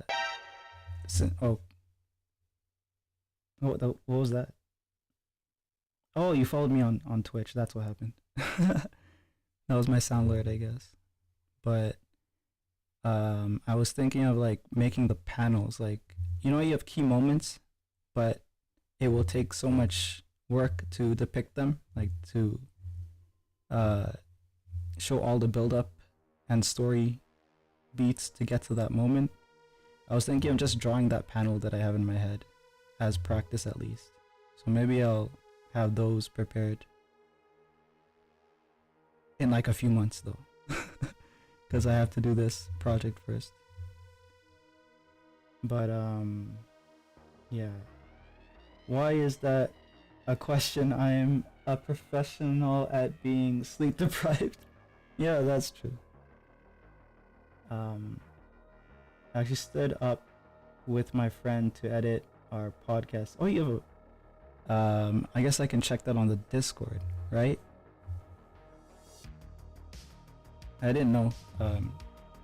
what was that? Oh, you followed me on Twitch. That's what happened. That was my sound alert, I guess. But I was thinking of like making the panels, like, you know, you have key moments, but it will take so much work to depict them, like to show all the build up and story beats to get to that moment. I was thinking of just drawing that panel that I have in my head as practice at least. So maybe I'll have those prepared in like a few months though, because I have to do this project first. But yeah. Why is that a question? I am a professional at being sleep deprived. Yeah, that's true. I actually stood up with my friend to edit our podcast. Oh, you have a, I guess I can check that on the Discord, right? I didn't know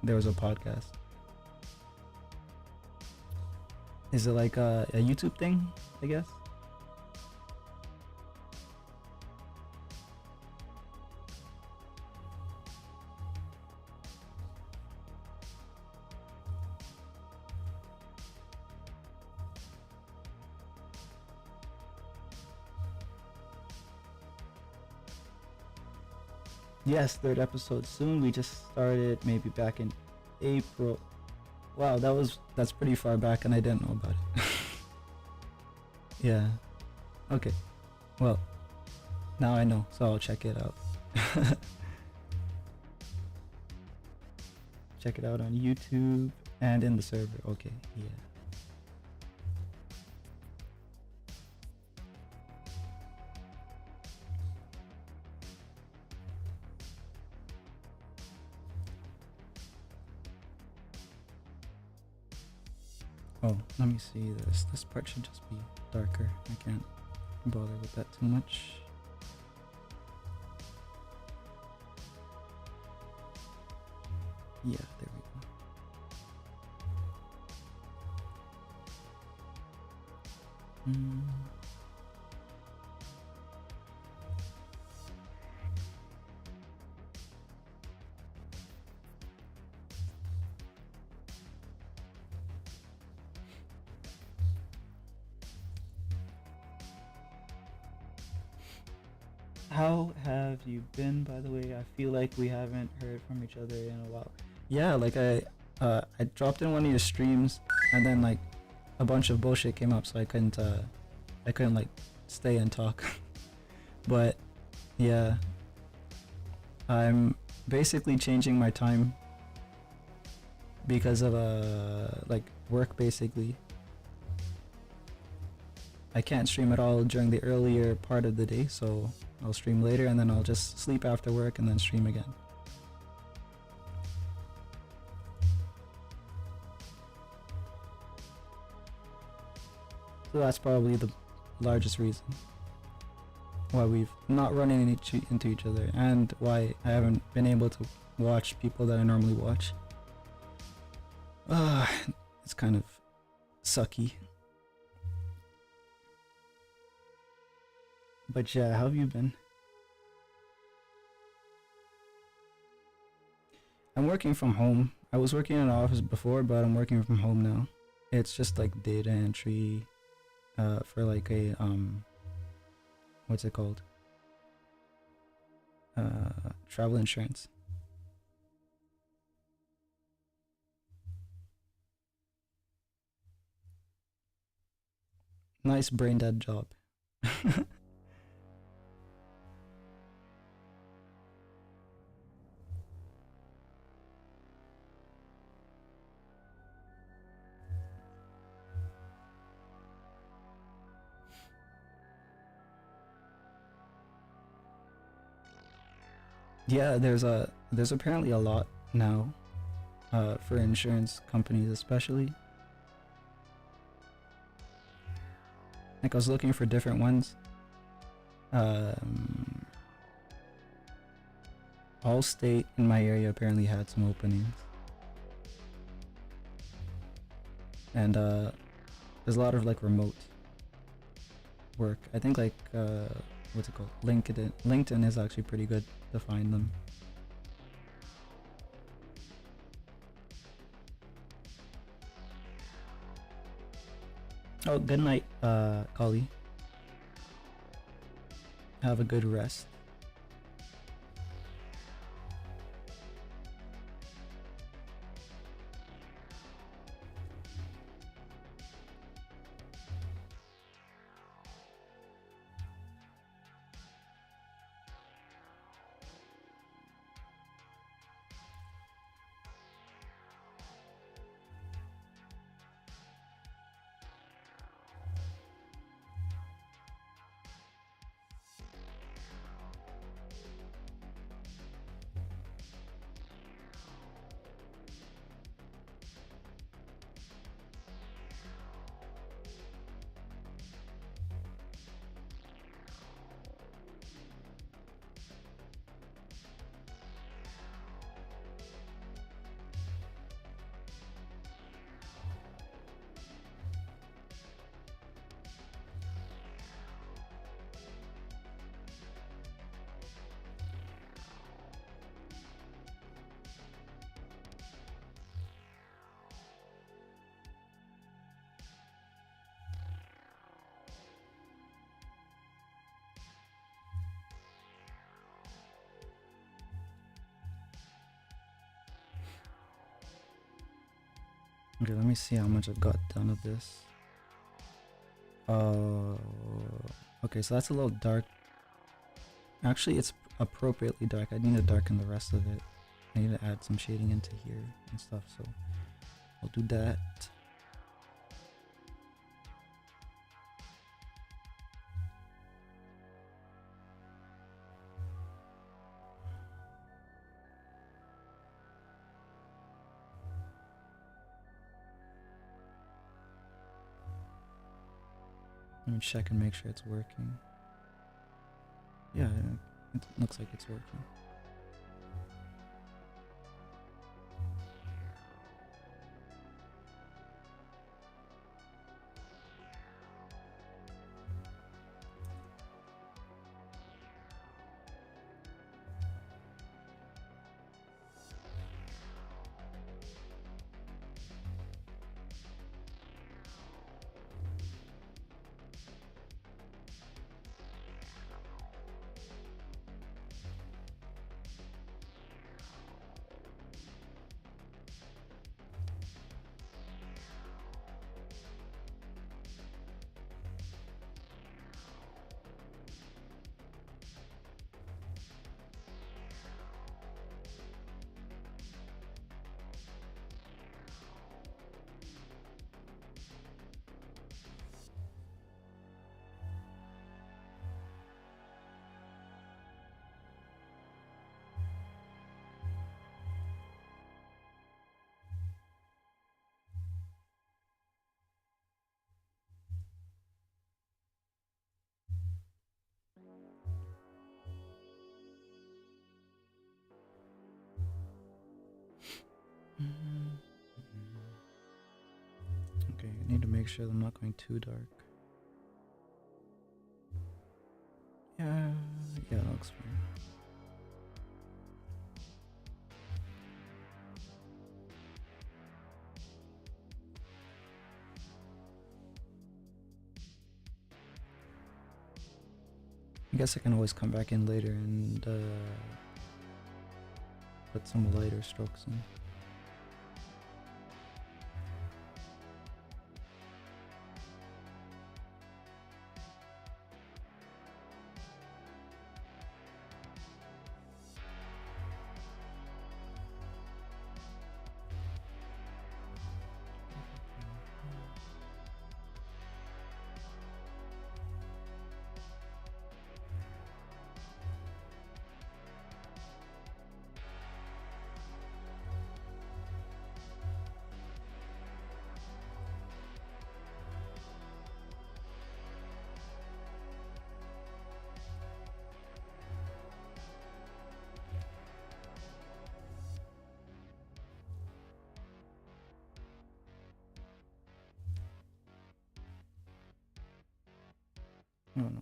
there was a podcast. Is it like a YouTube thing, I guess? Yes, third episode soon. We just started maybe back in April. Wow, that's pretty far back and I didn't know about it. Yeah. Okay. Well, now I know, so I'll check it out. Check it out on YouTube and in the server. Okay, yeah. Oh, let me see this. This part should just be darker. I can't bother with that too much. Yeah, there we go. How have you been, by the way? I feel like we haven't heard from each other in a while. Yeah, like I dropped in one of your streams, and then like a bunch of bullshit came up, so I couldn't like stay and talk. But yeah, I'm basically changing my time because of like work basically. I can't stream at all during the earlier part of the day, so I'll stream later and then I'll just sleep after work and then stream again. So that's probably the largest reason. why we've not run into each other, and why I haven't been able to watch people that I normally watch. It's kind of sucky. But yeah, how have you been? I'm working from home. I was working in an office before, but I'm working from home now. It's just like data entry, for like a what's it called? Travel insurance. Nice brain dead job. Yeah, there's apparently a lot now, for insurance companies especially. Like I was looking for different ones. Um, Allstate in my area apparently had some openings, and there's a lot of like remote work. I think like what's it called? LinkedIn. LinkedIn is actually pretty good to find them. Oh, good night, Kali. Have a good rest. Okay, let me see how much I got done of this. Okay, so that's a little dark. Actually, it's appropriately dark. I need to darken the rest of it. I need to add some shading into here and stuff, so I'll do that. Let me check and make sure it's working. Yeah, it looks like it's working. make sure I'm not going too dark. Yeah, yeah, that looks fine. I guess I can always come back in later and put some lighter strokes in. Oh no.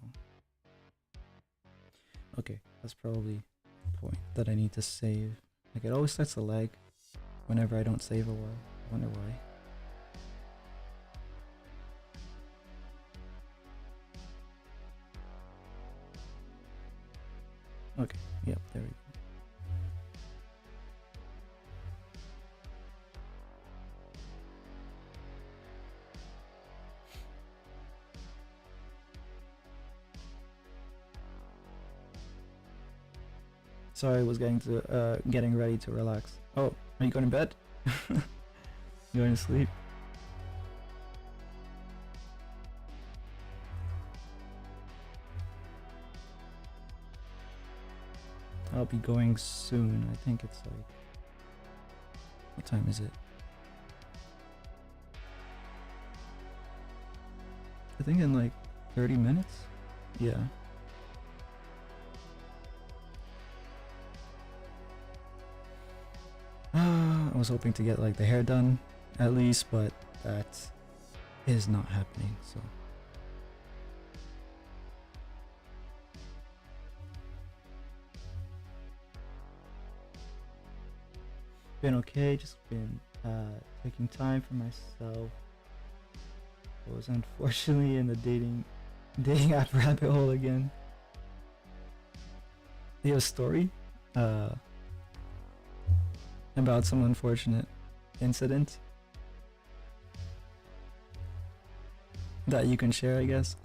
Okay, that's probably the point that I need to save. Like, it always starts to lag whenever I don't save a while. I wonder why. Okay, yep, there we go. Sorry, I was getting ready to relax. Oh, are you going to bed? You going to sleep? I'll be going soon. I think it's like... What time is it? I think in like 30 minutes? Yeah. I was hoping to get like the hair done at least, but that is not happening, so... Been okay, just been taking time for myself. I was unfortunately in the dating app rabbit hole again. You have a story about some unfortunate incident that you can share, I guess.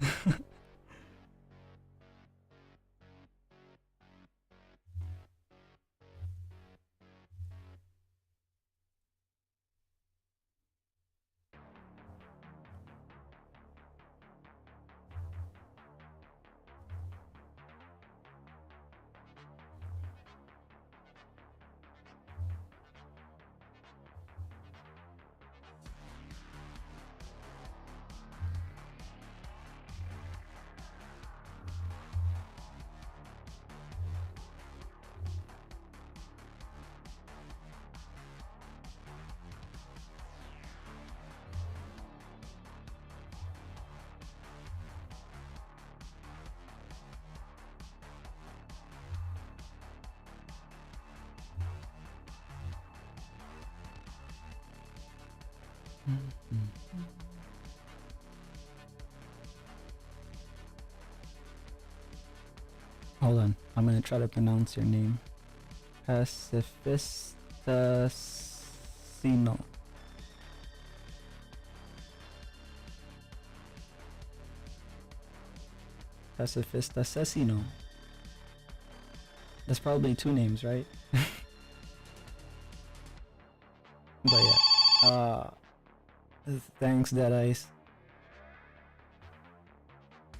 Hold on, I'm gonna try to pronounce your name. Pacifistasino. Pacifistasino. That's probably two names, right? But yeah. Thanks, Deadice.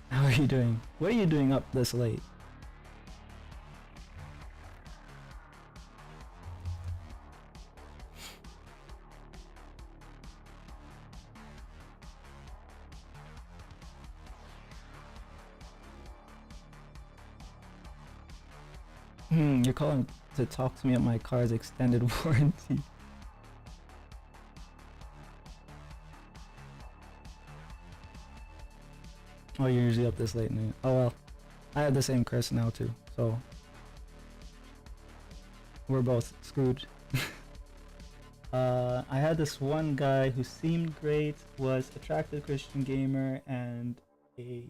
How are you doing? What are you doing up this late? You're calling to talk to me about my car's extended warranty. Oh, you're usually up this late, man. Oh well, I have the same Chris now too, so we're both screwed. I had this one guy who seemed great, was attractive Christian gamer, and a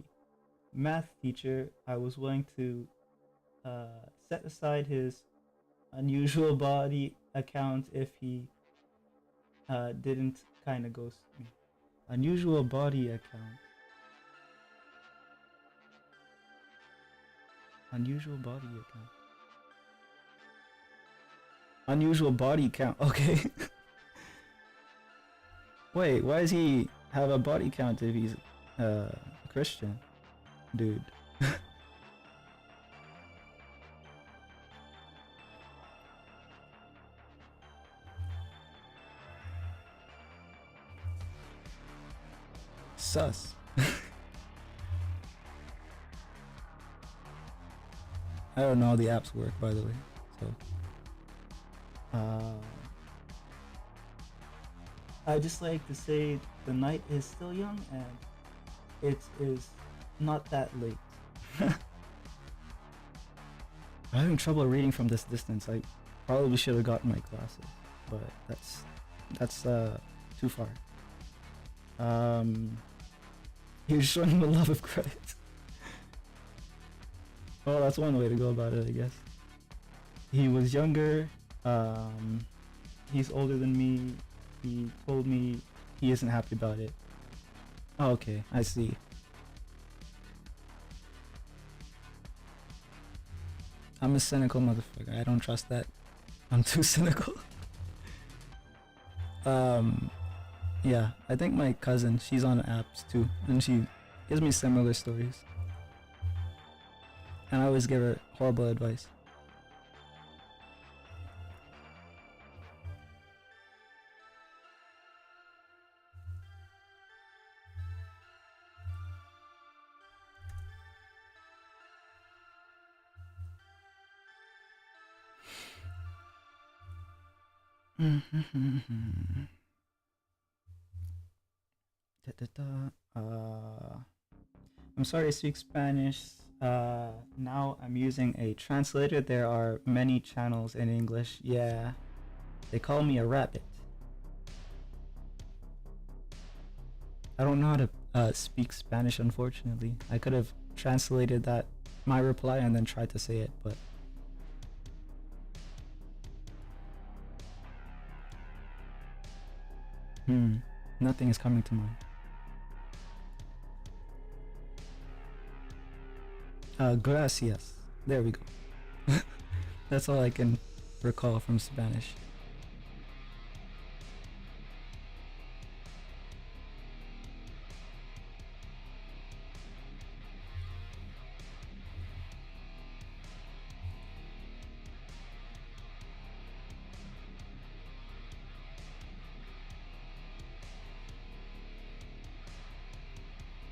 math teacher. I was willing to set aside his unusual body account if he didn't kind of ghost me. Unusual body account. Unusual body account. Unusual body count. Okay. Wait, why does he have a body count if he's a Christian? Dude. Sus. I don't know how the apps work, by the way. So, I just like to say the night is still young and it is not that late. I'm having trouble reading from this distance. I probably should have gotten my glasses, but that's too far. He was showing the love of Christ. Well, that's one way to go about it, I guess. He was younger. He's older than me. He told me he isn't happy about it. Oh, okay, I see. I'm a cynical motherfucker. I don't trust that. I'm too cynical. Yeah, I think my cousin, she's on apps too, and she gives me similar stories. And I always give her horrible advice. I'm sorry I speak Spanish. Now I'm using a translator. There are many channels in English. Yeah, they call me a rabbit. I don't know how to speak Spanish, unfortunately. I could have translated that, my reply, and then tried to say it, but nothing is coming to mind. Gracias. There we go. That's all I can recall from Spanish.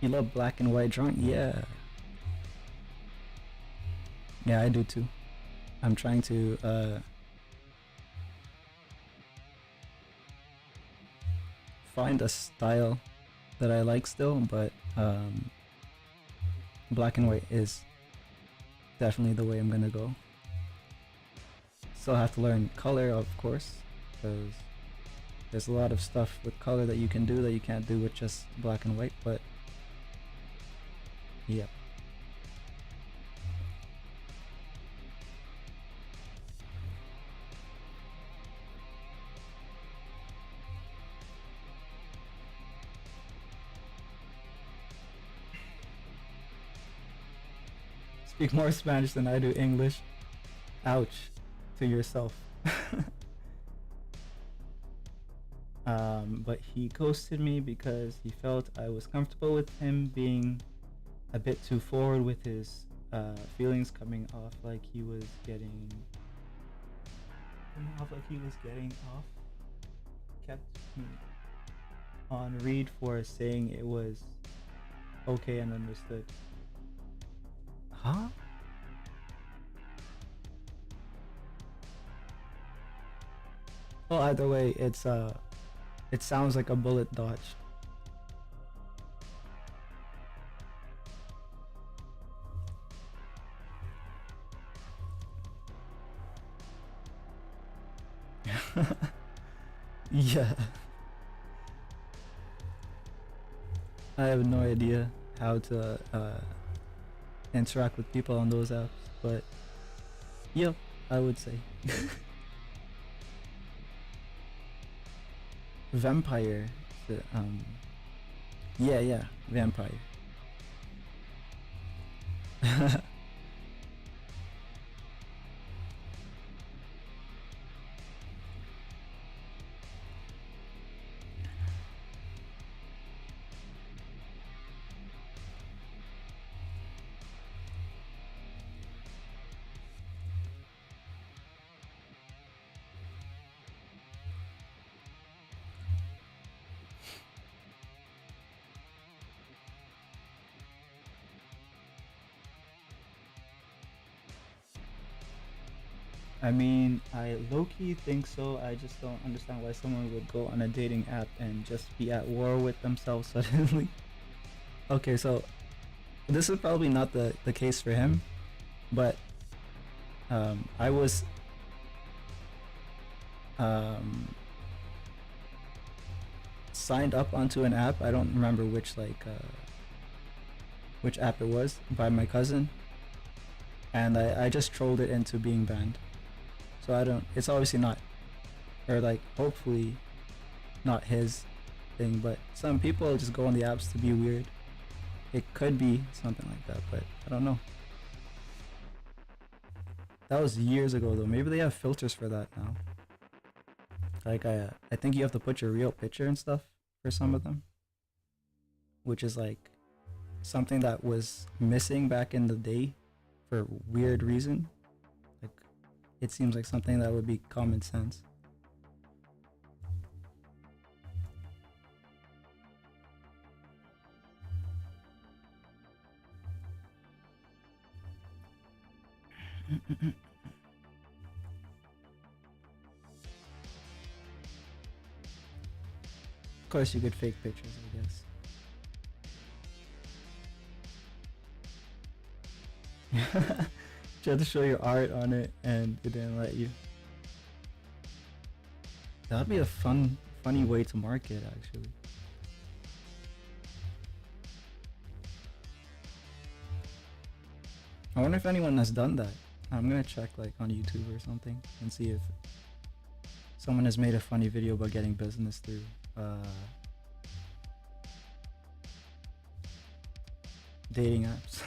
You love black and white drawing? Yeah. Yeah, I do too. I'm trying to find a style that I like still, but black and white is definitely the way I'm gonna go. Still have to learn color, of course, because there's a lot of stuff with color that you can do that you can't do with just black and white, but yeah. Speak more Spanish than I do English. Ouch. To yourself. But he ghosted me because he felt I was comfortable with him being a bit too forward with his feelings, coming off like he was getting off. Kept me on read for saying it was okay and understood. Huh? Well, either way, it sounds like a bullet dodge. Yeah, I have no idea how to interact with people on those apps, but yep, I would say vampire. The, yeah, yeah, vampire. I mean, I low key think so. I just don't understand why someone would go on a dating app and just be at war with themselves suddenly. Okay, so this is probably not the case for him, but I was um, signed up onto an app. I don't remember which app it was by my cousin, and I just trolled it into being banned. So I don't. It's obviously not, or like hopefully not his thing. But some people just go on the apps to be weird. It could be something like that, but I don't know. That was years ago though. Maybe they have filters for that now. Like I think you have to put your real picture and stuff for some of them, which is like something that was missing back in the day for weird reason. Like it seems like something that would be common sense. Of course, you could fake pictures, I guess. You had to show your art on it, and it didn't let you. That'd be a funny way to market, actually. I wonder if anyone has done that. I'm gonna check like on YouTube or something and see if someone has made a funny video about getting business through dating apps.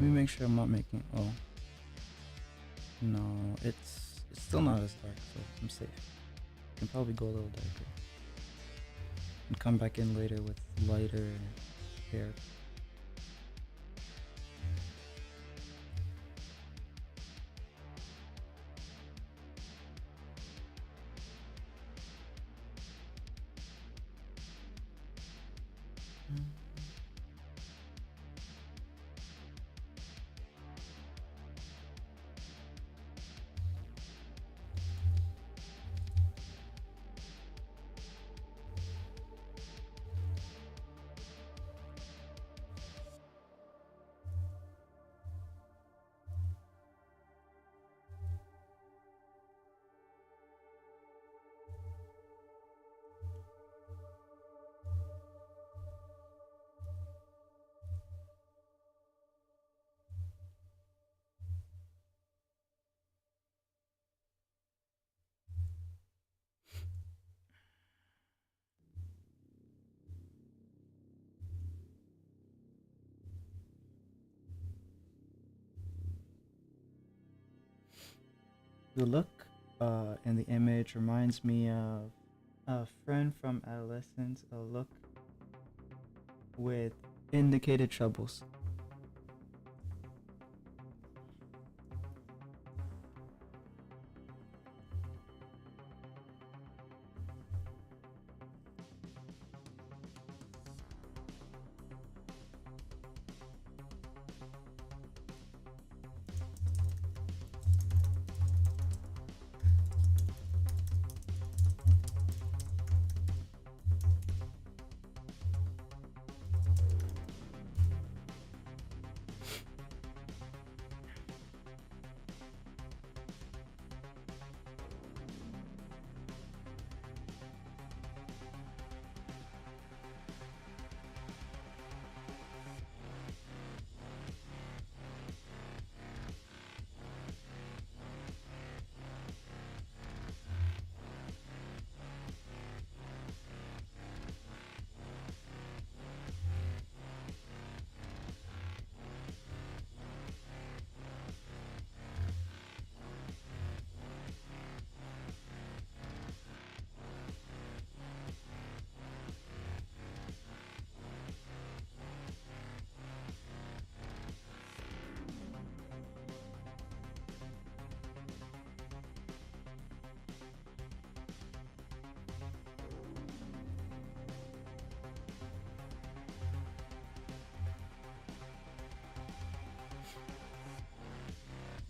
Let me make sure I'm not making. Oh no, it's still not as dark, so I'm safe. Can probably go a little darker and come back in later with lighter hair. The look in the image reminds me of a friend from adolescence, a look with indicated troubles.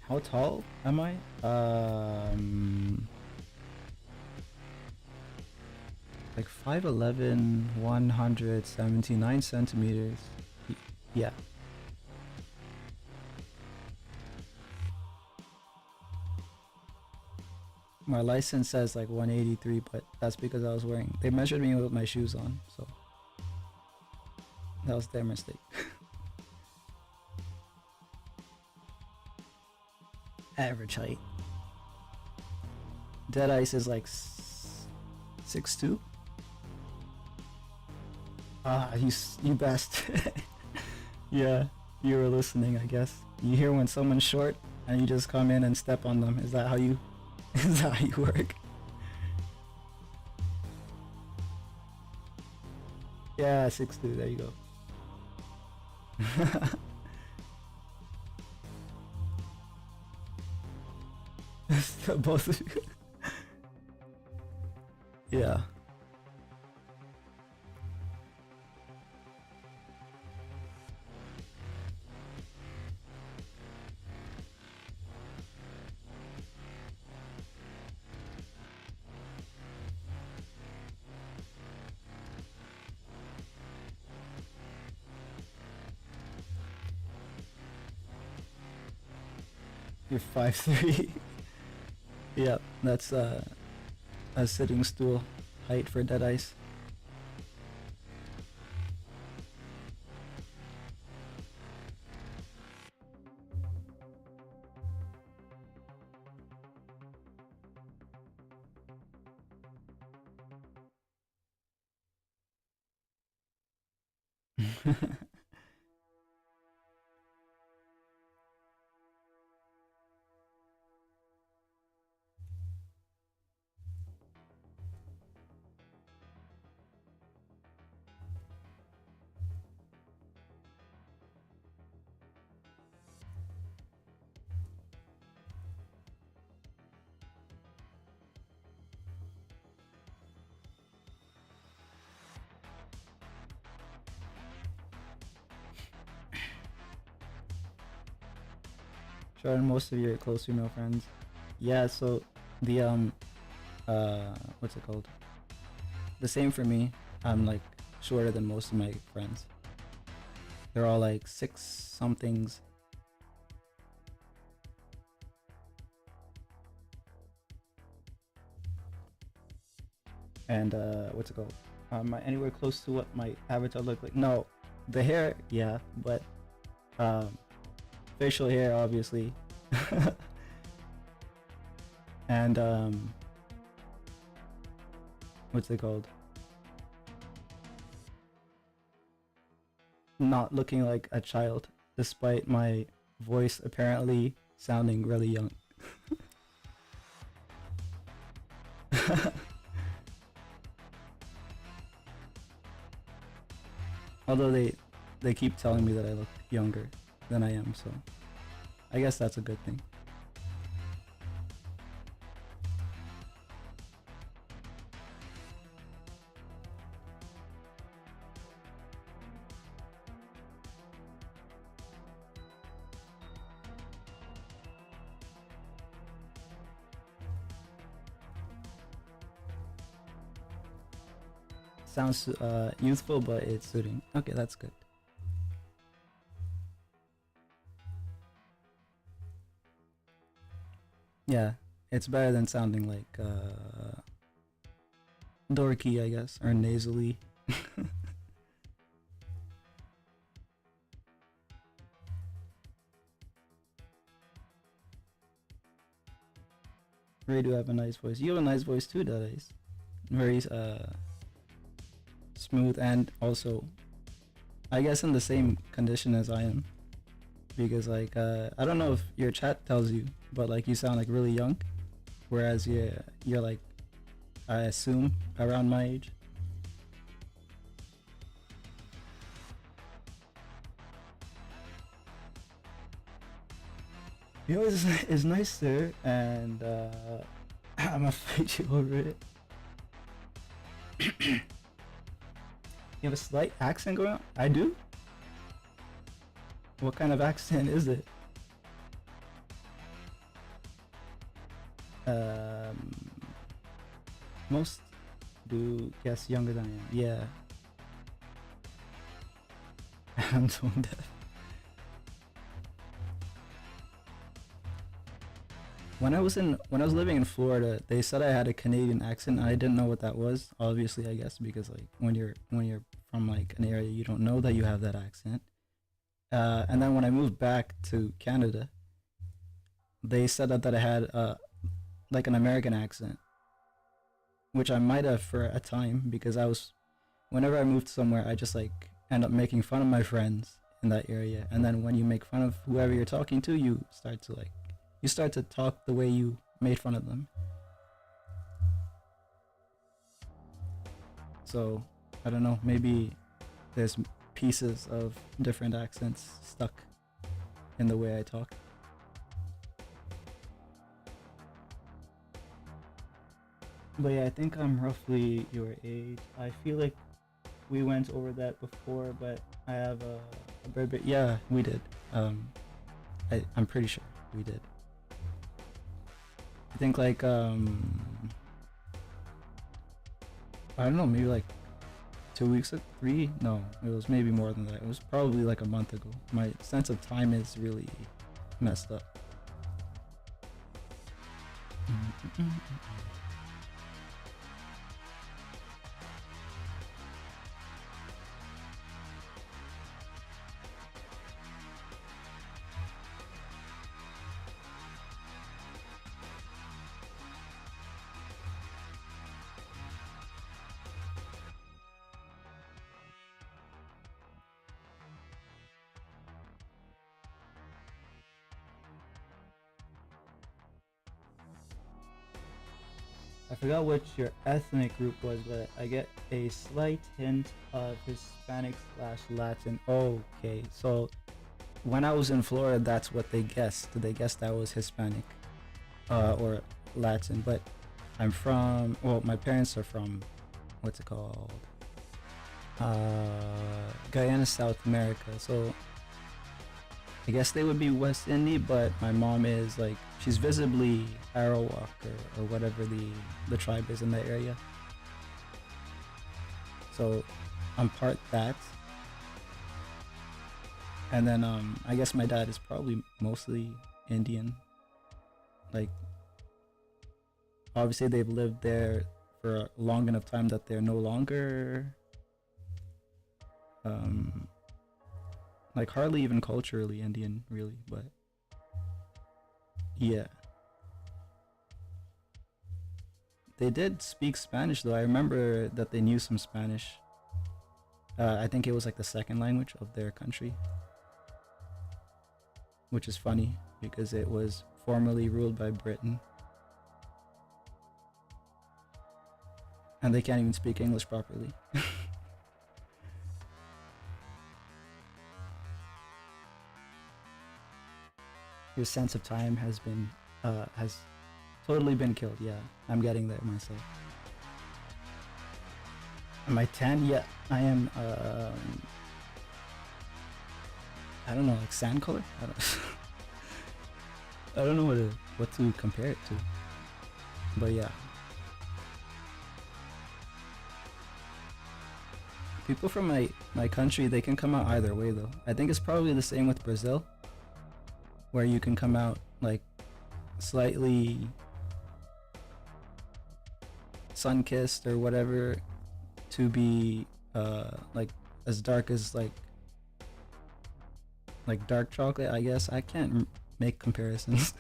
How tall am I? Like 5'11", 179 centimeters. Yeah. My license says like 183, but that's because I was wearing. They measured me with my shoes on, so that was their mistake. Average height. Dead Ice is like 6'2". Ah, you best. Yeah, you were listening, I guess. You hear when someone's short and you just come in and step on them. Is that how you? Is that how you work? Yeah, 6'2". There you go. Both of you. Yeah. You're 5'3". Yep, that's a sitting stool height for Dead Ice. Sure, and most of your close female friends. Yeah, so the what's it called? The same for me. I'm like shorter than most of my friends. They're all like 6 somethings. And what's it called? Am I anywhere close to what my avatar look like? No, the hair, yeah, but um, facial hair, obviously, and what's it called? Not looking like a child, despite my voice apparently sounding really young. Although they keep telling me that I look younger than I am, so I guess that's a good thing. Sounds youthful, but it's suiting. Okay, that's good. Yeah, it's better than sounding like dorky, I guess, or nasally. Ray do have a nice voice. You have a nice voice too, Dadays. Very smooth, and also, I guess, in the same condition as I am. Because like I don't know if your chat tells you, but like you sound like really young, whereas you're like, I assume, around my age. You know, it's nice there, and I'm gonna fight you over it. You have a slight accent going on? I do? What kind of accent is it? Um, Most do guess younger than I am. Yeah. I'm tone deaf. When I was living in Florida, they said I had a Canadian accent, and I didn't know what that was. Obviously, I guess because like when you're from like an area, you don't know that you have that accent. And then when I moved back to Canada, they said that I had like an American accent, which I might have for a time because I was whenever I moved somewhere, I just like end up making fun of my friends in that area, and then when you make fun of whoever you're talking to, you start to talk the way you made fun of them. So I don't know, maybe there's pieces of different accents stuck in the way I talk. But yeah, I think I'm roughly your age. I feel like we went over that before, but I have a very bit. Yeah, we did. I'm pretty sure we did. I think like I don't know, maybe like 2 weeks, 3? No, it was maybe more than that. It was probably like a month ago. My sense of time is really messed up. I forgot what your ethnic group was, but I get a slight hint of Hispanic slash Latin. Okay, so when I was in Florida, that's what they guessed. They guessed I was Hispanic or Latin, but well, my parents are from, what's it called? Guyana, South America. So I guess they would be West Indian, but my mom is like, she's visibly Arawak or whatever the tribe is in that area. So I'm part that. And then I guess my dad is probably mostly Indian. Like, obviously they've lived there for a long enough time that they're no longer um like hardly even culturally Indian really, but yeah. They did speak Spanish though. I remember that they knew some Spanish. I think it was like the second language of their country, which is funny because it was formerly ruled by Britain. and they can't even speak English properly. Your sense of time has totally been killed. Yeah, I'm getting there myself. Am I tan? Yeah, I am. I don't know, like sand color. I don't. I don't know what to compare it to. But yeah, people from my country, they can come out either way though. I think it's probably the same with Brazil, where you can come out like slightly sun-kissed or whatever, to be like as dark as like dark chocolate. I guess I can't make comparisons.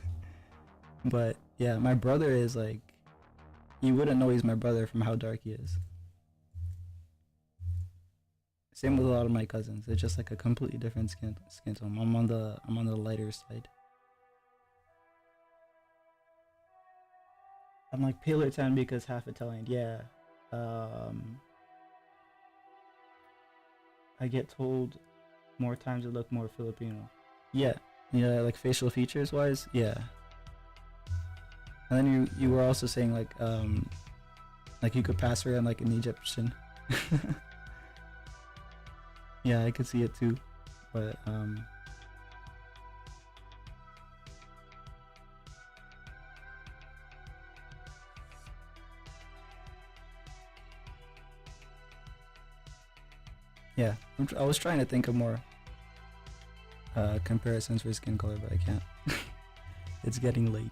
But yeah, my brother is like, you wouldn't know he's my brother from how dark he is. Same with a lot of my cousins. It's just like a completely different skin tone. I'm on the lighter side. I'm like paler tan because half Italian. Yeah. Um, I get told more times I look more Filipino. Yeah. Yeah, like facial features wise, yeah. And then you were also saying like you could pass around like an Egyptian. Yeah, I could see it too. But yeah, I was trying to think of more comparisons for skin color, but I can't. It's getting late.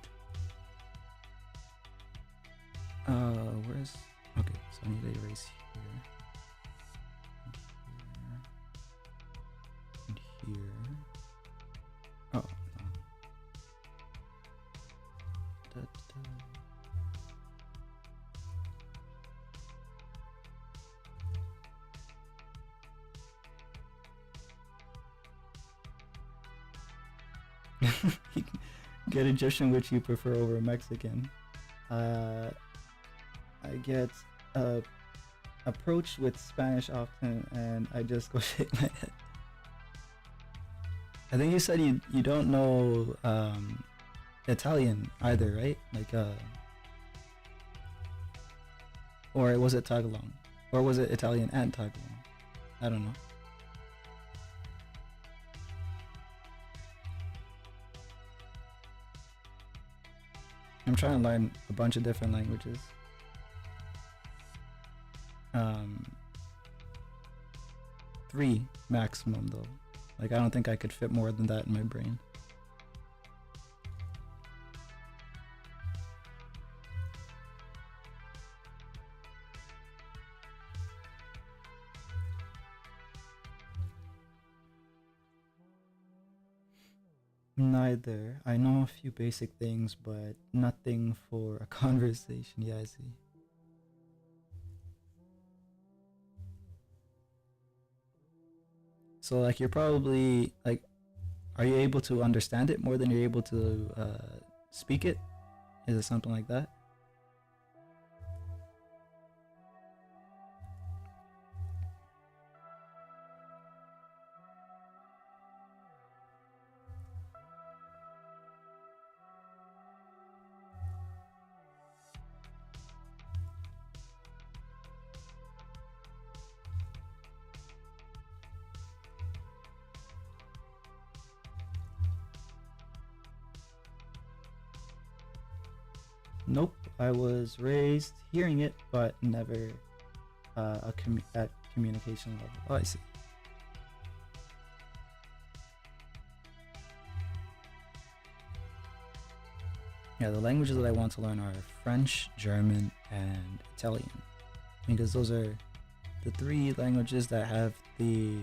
Where's, okay, so I need to erase here and here. Oh, no. Da, da. Get Egyptian, which you prefer over Mexican. I get approached with Spanish often, and I just go shake my head. I think you said you don't know Italian either, right? Like or was it Tagalog, or was it Italian and Tagalog? I don't know. I'm trying to learn a bunch of different languages. Um, 3 maximum though. Like I don't think I could fit more than that in my brain. Neither. I know a few basic things, but nothing for a conversation. Yeah, I see. So like you're probably like, are you able to understand it more than you're able to speak it? Is it something like that? Nope. I was raised hearing it, but never at communication level. Oh, I see. Yeah, the languages that I want to learn are French, German, and Italian, because those are the 3 languages that have the,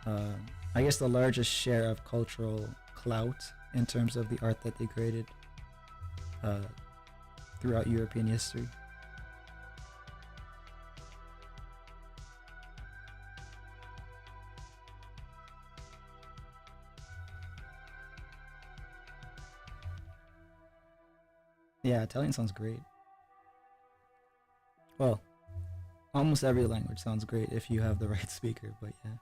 uh, I guess, the largest share of cultural clout in terms of the art that they created uh, throughout European history. Yeah, Italian sounds great. Well, almost every language sounds great if you have the right speaker, but yeah.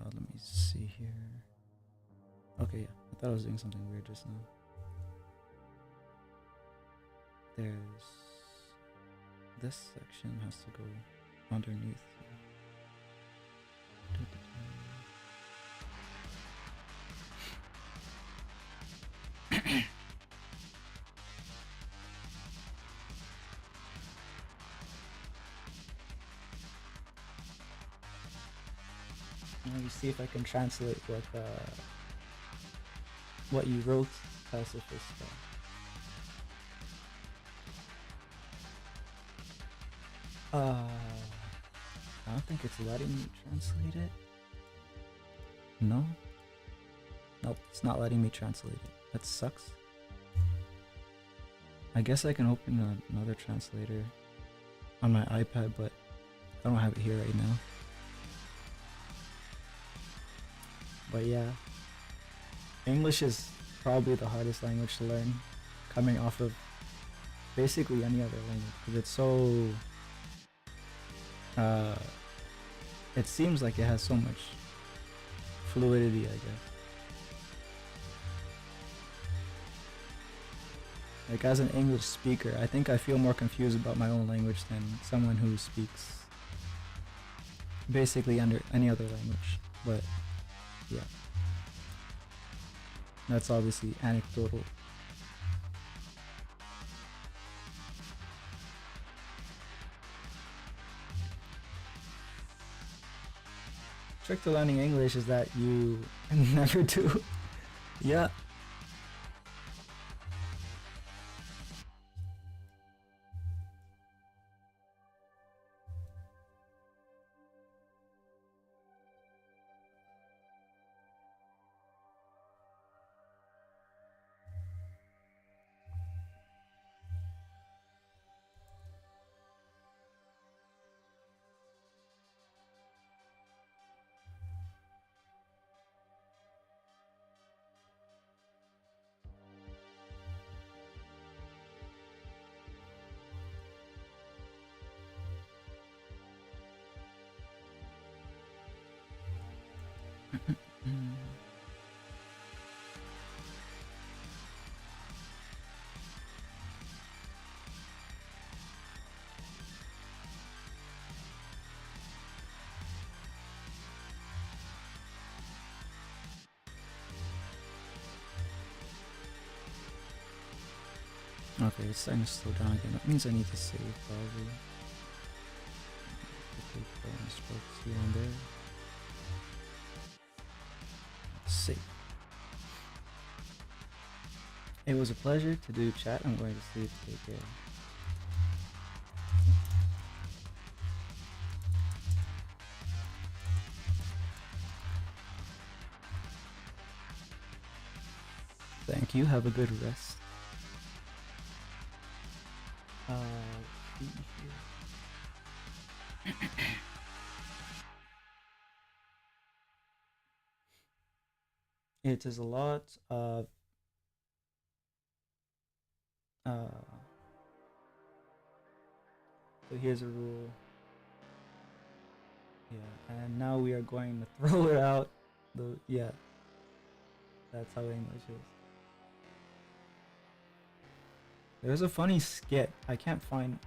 Let me see here. Okay, yeah. I thought I was doing something weird just now. There's this section has to go underneath. Let me see if I can translate what you wrote, Pacifist. I don't think it's letting me translate it. No? Nope, it's not letting me translate it. That sucks. I guess I can open another translator on my iPad, but I don't have it here right now. But yeah, English is probably the hardest language to learn, coming off of basically any other language, because it's so it seems like it has so much fluidity, I guess. Like, as an English speaker, I think I feel more confused about my own language than someone who speaks basically under any other language. But yeah, that's obviously anecdotal. Trick to learning English is that you never do. Yeah. Okay, it's starting to slow down again. That means I need to save, probably. Take strokes here and there. Save. It was a pleasure to do chat. I'm going to sleep. Take care. Thank you. Have a good rest. It is a lot of so here's a rule. Yeah, and now we are going to throw it out. Yeah, that's how English is. There's a funny skit. I can't find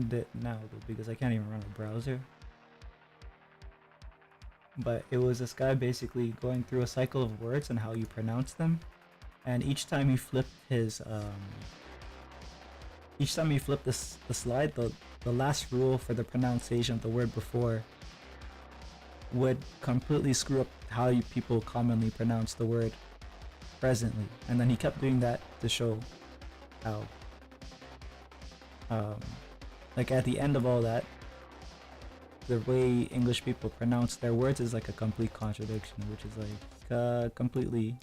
it now though because I can't even run a browser. But it was this guy basically going through a cycle of words and how you pronounce them, and each time he flipped the slide, the last rule for the pronunciation of the word before would completely screw up how people commonly pronounce the word presently, and then he kept doing that to show how like at the end of all that, the way English people pronounce their words is like a complete contradiction, which is like completely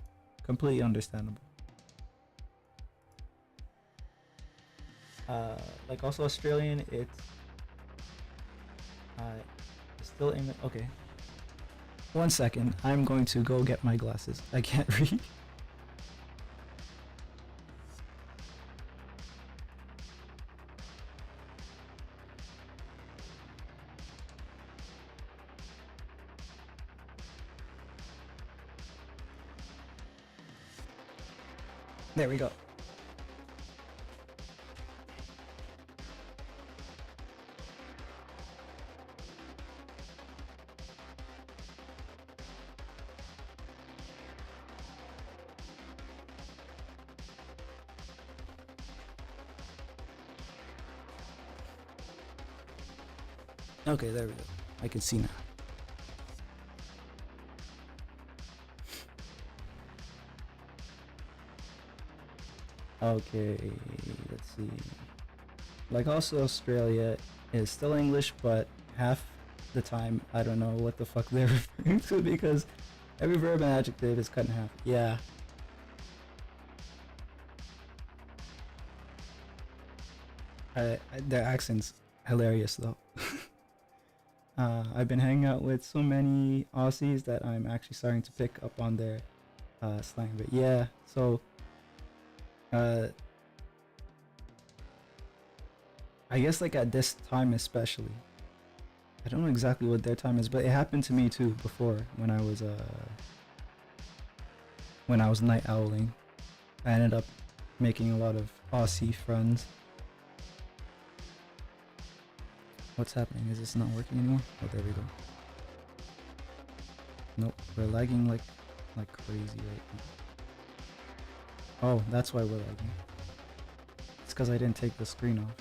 completely understandable. Like also Australian, uh, it's still English. Okay, 1 second. I'm going to go get my glasses. I can't read. There we go. Okay, there we go. I can see now. Okay, let's see. Like also Australia is still English, but half the time I don't know what the fuck they're referring to because every verb and adjective is cut in half. Yeah. Their accent's hilarious though. I've been hanging out with so many Aussies that I'm actually starting to pick up on their slang. But yeah, so I guess like at this time especially, I don't know exactly what their time is, but it happened to me too before when I was night owling. I ended up making a lot of Aussie friends. What's happening? Is this not working anymore? Oh, there we go. Nope, we're lagging like crazy right now. Oh, that's why we're lagging. It's because I didn't take the screen off.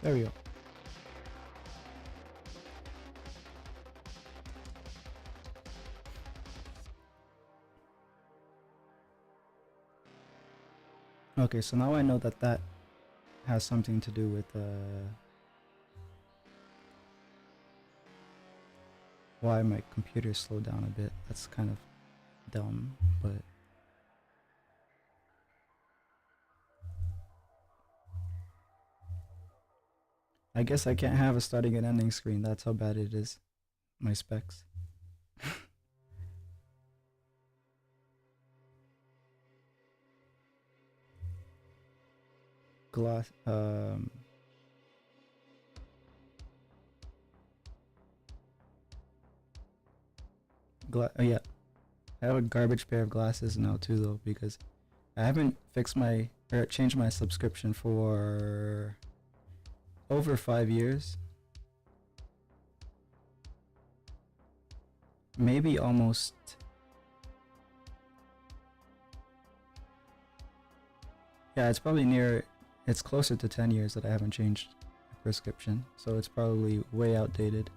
There we go. Okay, so now I know that that has something to do with why my computer slowed down a bit. That's kind of dumb, but I guess I can't have a starting and ending screen. That's how bad it is. My specs. Glass oh yeah, I have a garbage pair of glasses now too though because I haven't fixed my or changed my subscription for over 5 years, maybe almost. Yeah, it's probably it's closer to 10 years that I haven't changed my prescription, so it's probably way outdated.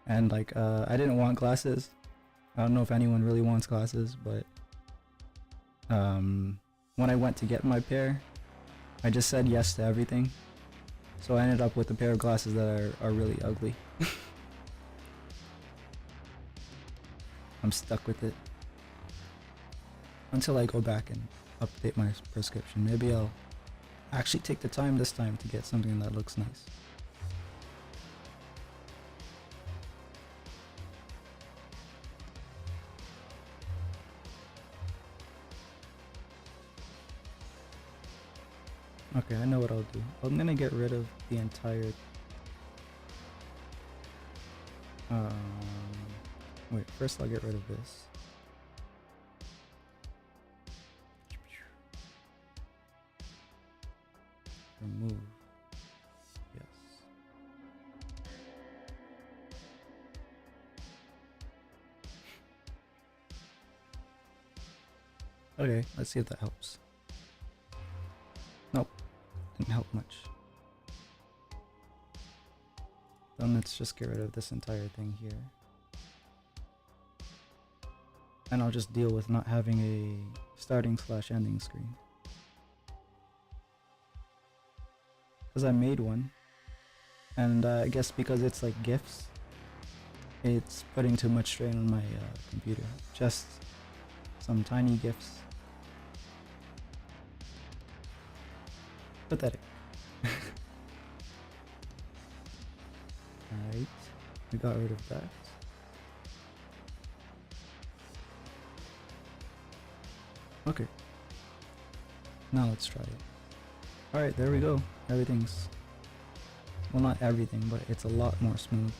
And like I didn't want glasses. I don't know if anyone really wants glasses, but when I went to get my pair, I just said yes to everything. So I ended up with a pair of glasses that are really ugly. I'm stuck with it until I go back and update my prescription. Maybe I'll actually take the time this time to get something that looks nice. Okay, I know what I'll do. I'm gonna get rid of the entire wait, first I'll get rid of this. Remove. Yes. Okay, let's see if that helps. Nope, didn't help much. Then let's just get rid of this entire thing here. And I'll just deal with not having a starting/ending screen. Because I made one. And I guess because it's like GIFs, it's putting too much strain on my computer. Just some tiny GIFs. Pathetic. Alright, we got rid of that. Okay. Now let's try it. Alright, there we go. Everything's... well, not everything, but it's a lot more smooth.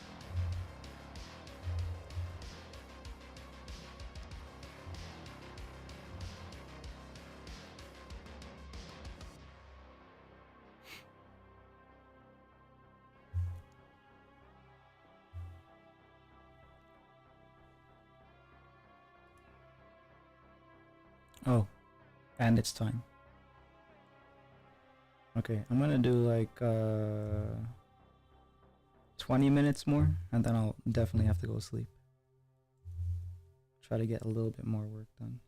Oh, and it's time. Okay, I'm gonna do like 20 minutes more, and then I'll definitely have to go sleep. Try to get a little bit more work done.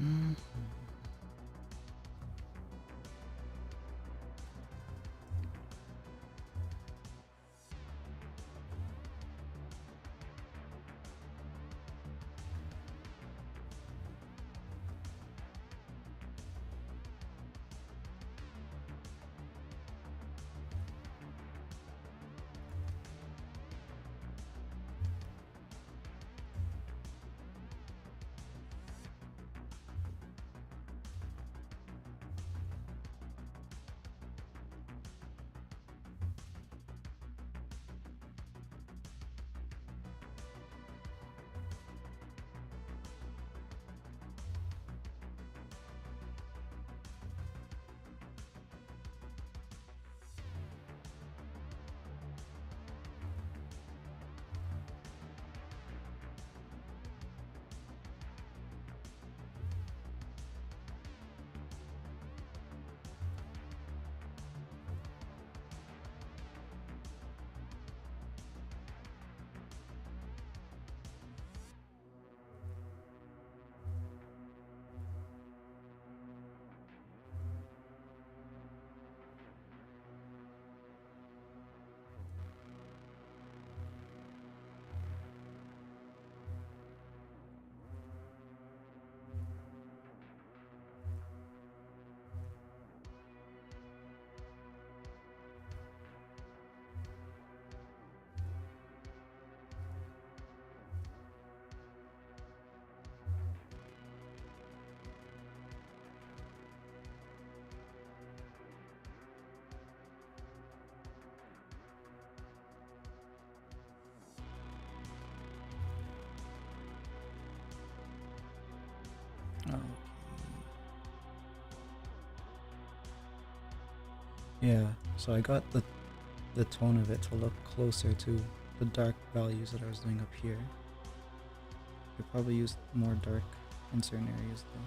Mm. Oh. Yeah, so I got the tone of it to look closer to the dark values that I was doing up here. I probably used more dark in certain areas though.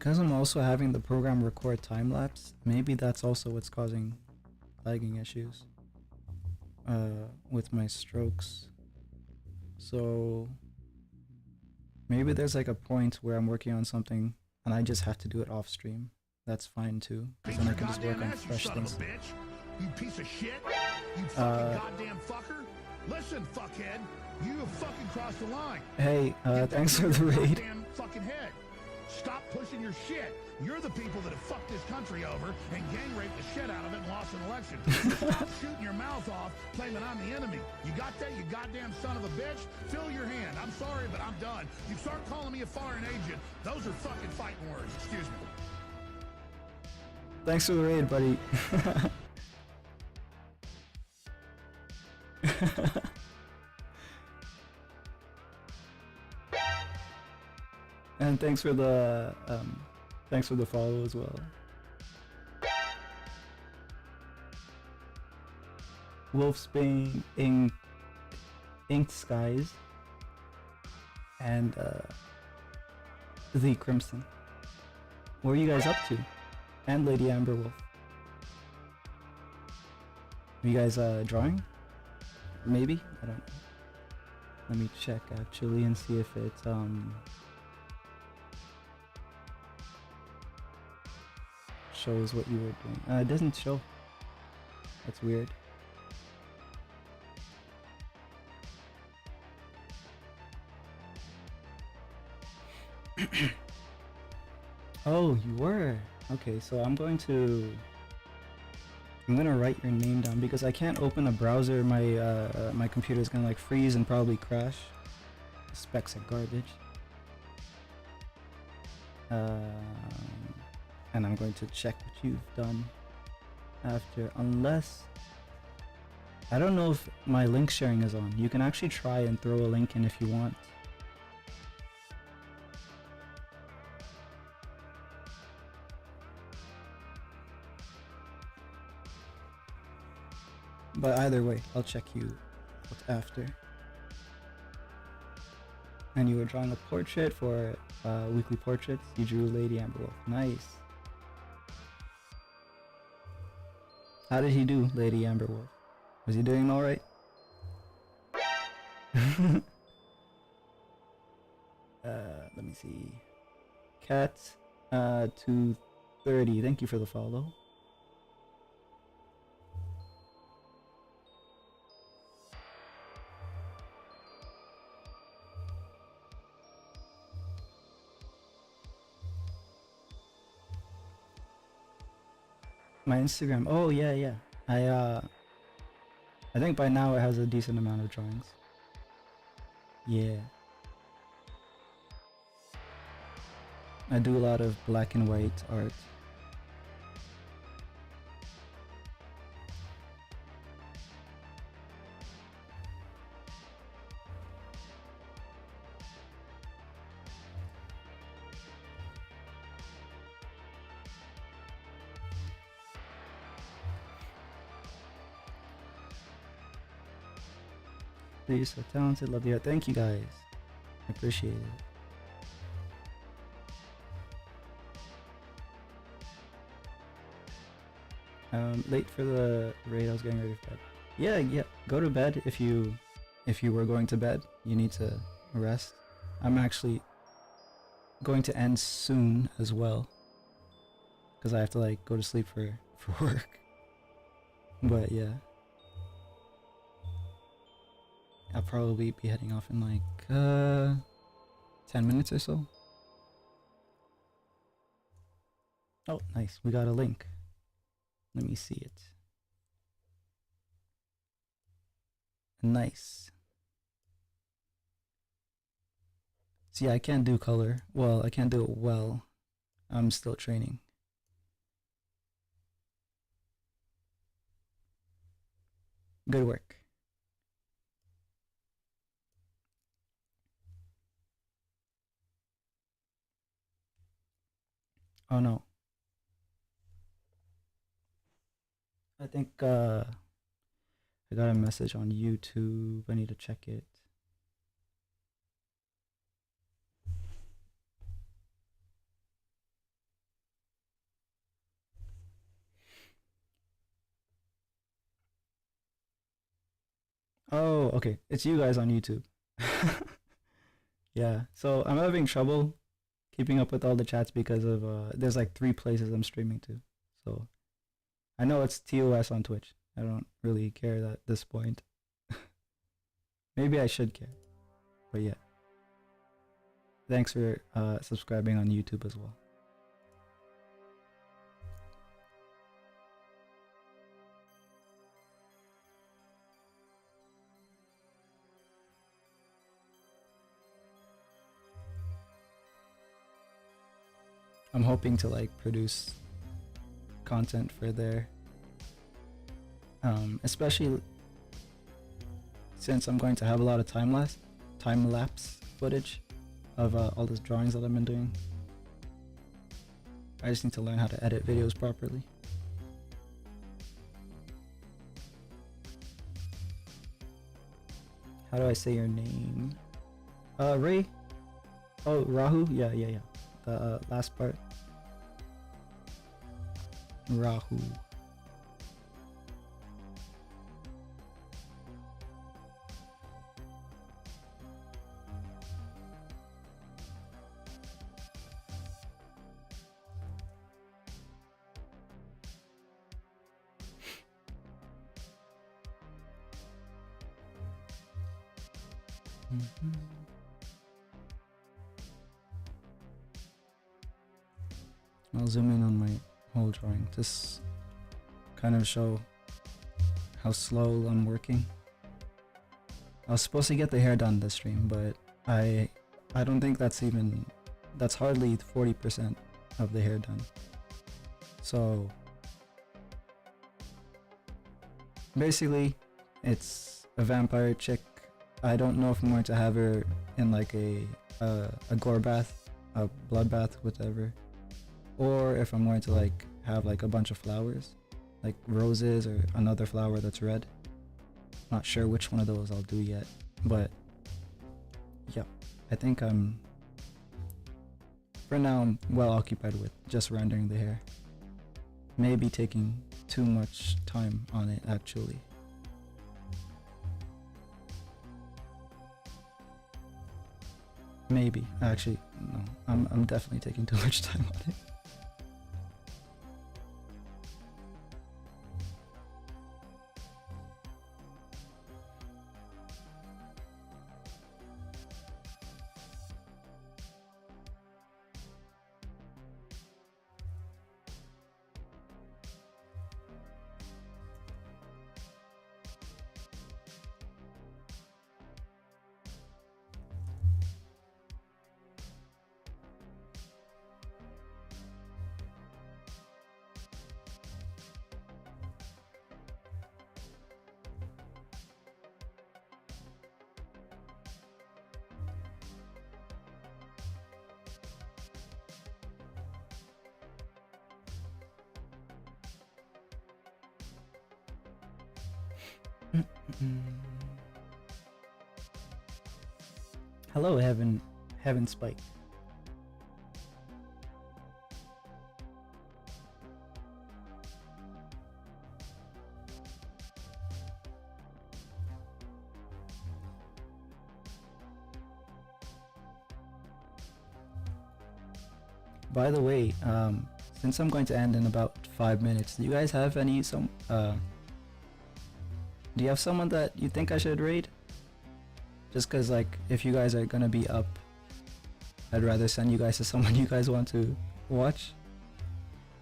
Because I'm also having the program record time lapse, maybe that's also what's causing lagging issues with my strokes. So maybe there's like a point where I'm working on something and I just have to do it off stream. That's fine too, because then I can just work on fresh things. You piece of shit! You fucking goddamn fucker! Listen, fuckhead, you have fucking crossed the line. Hey, thanks for the raid. Goddamn fucking head. Stop pushing your shit. You're the people that have fucked this country over and gang raped the shit out of it and lost an election. Stop shooting your mouth off, claiming I'm the enemy. You got that, you goddamn son of a bitch? Fill your hand. I'm sorry, but I'm done. You start calling me a foreign agent. Those are fucking fighting words. Excuse me. Thanks for the raid, buddy. And thanks for the follow as well. Wolfsbane Inked Skies and the Crimson. What are you guys up to? And Lady Amberwolf. Are you guys drawing? Maybe? I don't know. Let me check actually and see if it shows what you were doing. It doesn't show. That's weird. Oh, you were. Okay, so I'm gonna write your name down because I can't open a browser. My computer is gonna like freeze and probably crash. The specs are garbage. And I'm going to check what you've done after, unless I don't know if my link sharing is on. You can actually try and throw a link in if you want. But either way, I'll check you after. And you were drawing a portrait for weekly portraits. You drew Lady Amberwolf. Nice. How did he do, Lady Amberwolf? Was he doing alright? Let me see. Cat 230. Thank you for the follow. My Instagram. Oh yeah. I think by now it has a decent amount of drawings. Yeah. I do a lot of black and white art. You're so talented, love you. Thank you guys. I appreciate it. Late for the raid. I was getting ready for bed. Yeah. Go to bed if you were going to bed. You need to rest. I'm actually going to end soon as well, because I have to like go to sleep for work. But yeah. I'll probably be heading off in like 10 minutes or so. Oh, nice. We got a link. Let me see it. Nice. See, I can't do color. Well, I can't do it well. I'm still training. Good work. Oh no. I think I got a message on YouTube. I need to check it. Oh, okay. It's you guys on YouTube. Yeah. So I'm having trouble keeping up with all the chats because of there's like 3 places I'm streaming to. So I know it's TOS on Twitch. I don't really care at this point. Maybe I should care. But yeah. Thanks for subscribing on YouTube as well. I'm hoping to like produce content for there. Especially since I'm going to have a lot of time lapse footage of all these drawings that I've been doing. I just need to learn how to edit videos properly. How do I say your name? Ray? Oh, Rahu? Yeah. The last part. Rahu. I'll zoom in on my whole drawing, just kind of show how slow I'm working. I was supposed to get the hair done this stream, but I don't think that's hardly 40% of the hair done. So basically it's a vampire chick. I don't know if I'm going to have her in like a gore bath, a blood bath, whatever, or if I'm going to like have like a bunch of flowers, like roses or another flower that's red. Not sure which one of those I'll do yet, but yeah, I think for now I'm well occupied with just rendering the hair. Maybe taking too much time on it actually. Maybe. Actually, no. I'm definitely taking too much time on it. Hello, Heaven Spike. By the way, since I'm going to end in about 5 minutes, do you guys have do you have someone that you think I should raid? Just cause like, if you guys are gonna be up, I'd rather send you guys to someone you guys want to watch.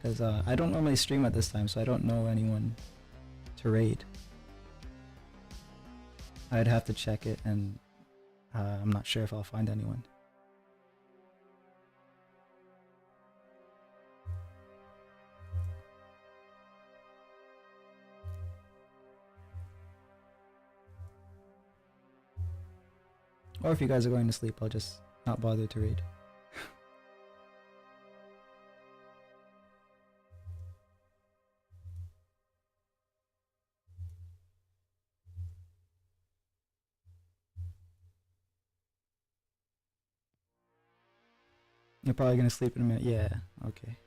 Cause I don't normally stream at this time, so I don't know anyone to raid. I'd have to check it, and I'm not sure if I'll find anyone. Or if you guys are going to sleep, I'll just not bother to read. You're probably gonna sleep in a minute. Yeah, okay.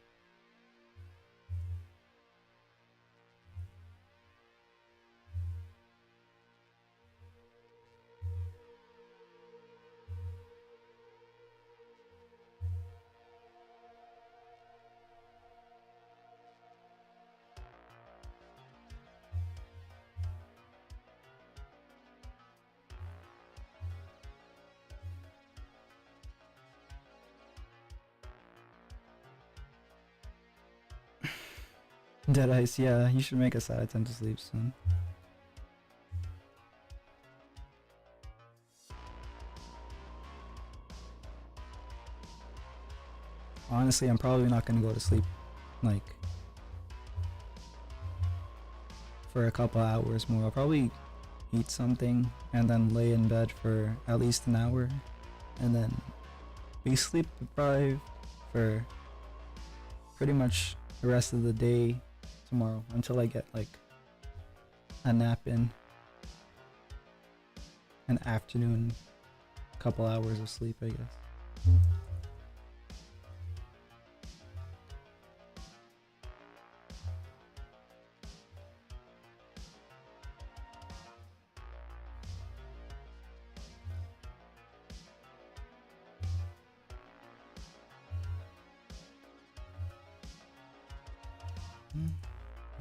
Dead Ice, yeah, you should make a side attempt to sleep soon. Honestly, I'm probably not gonna go to sleep, like, for a couple hours more. I'll probably eat something and then lay in bed for at least an hour and then be sleep deprived for pretty much the rest of the day tomorrow until I get like a nap in, an afternoon, couple hours of sleep, I guess.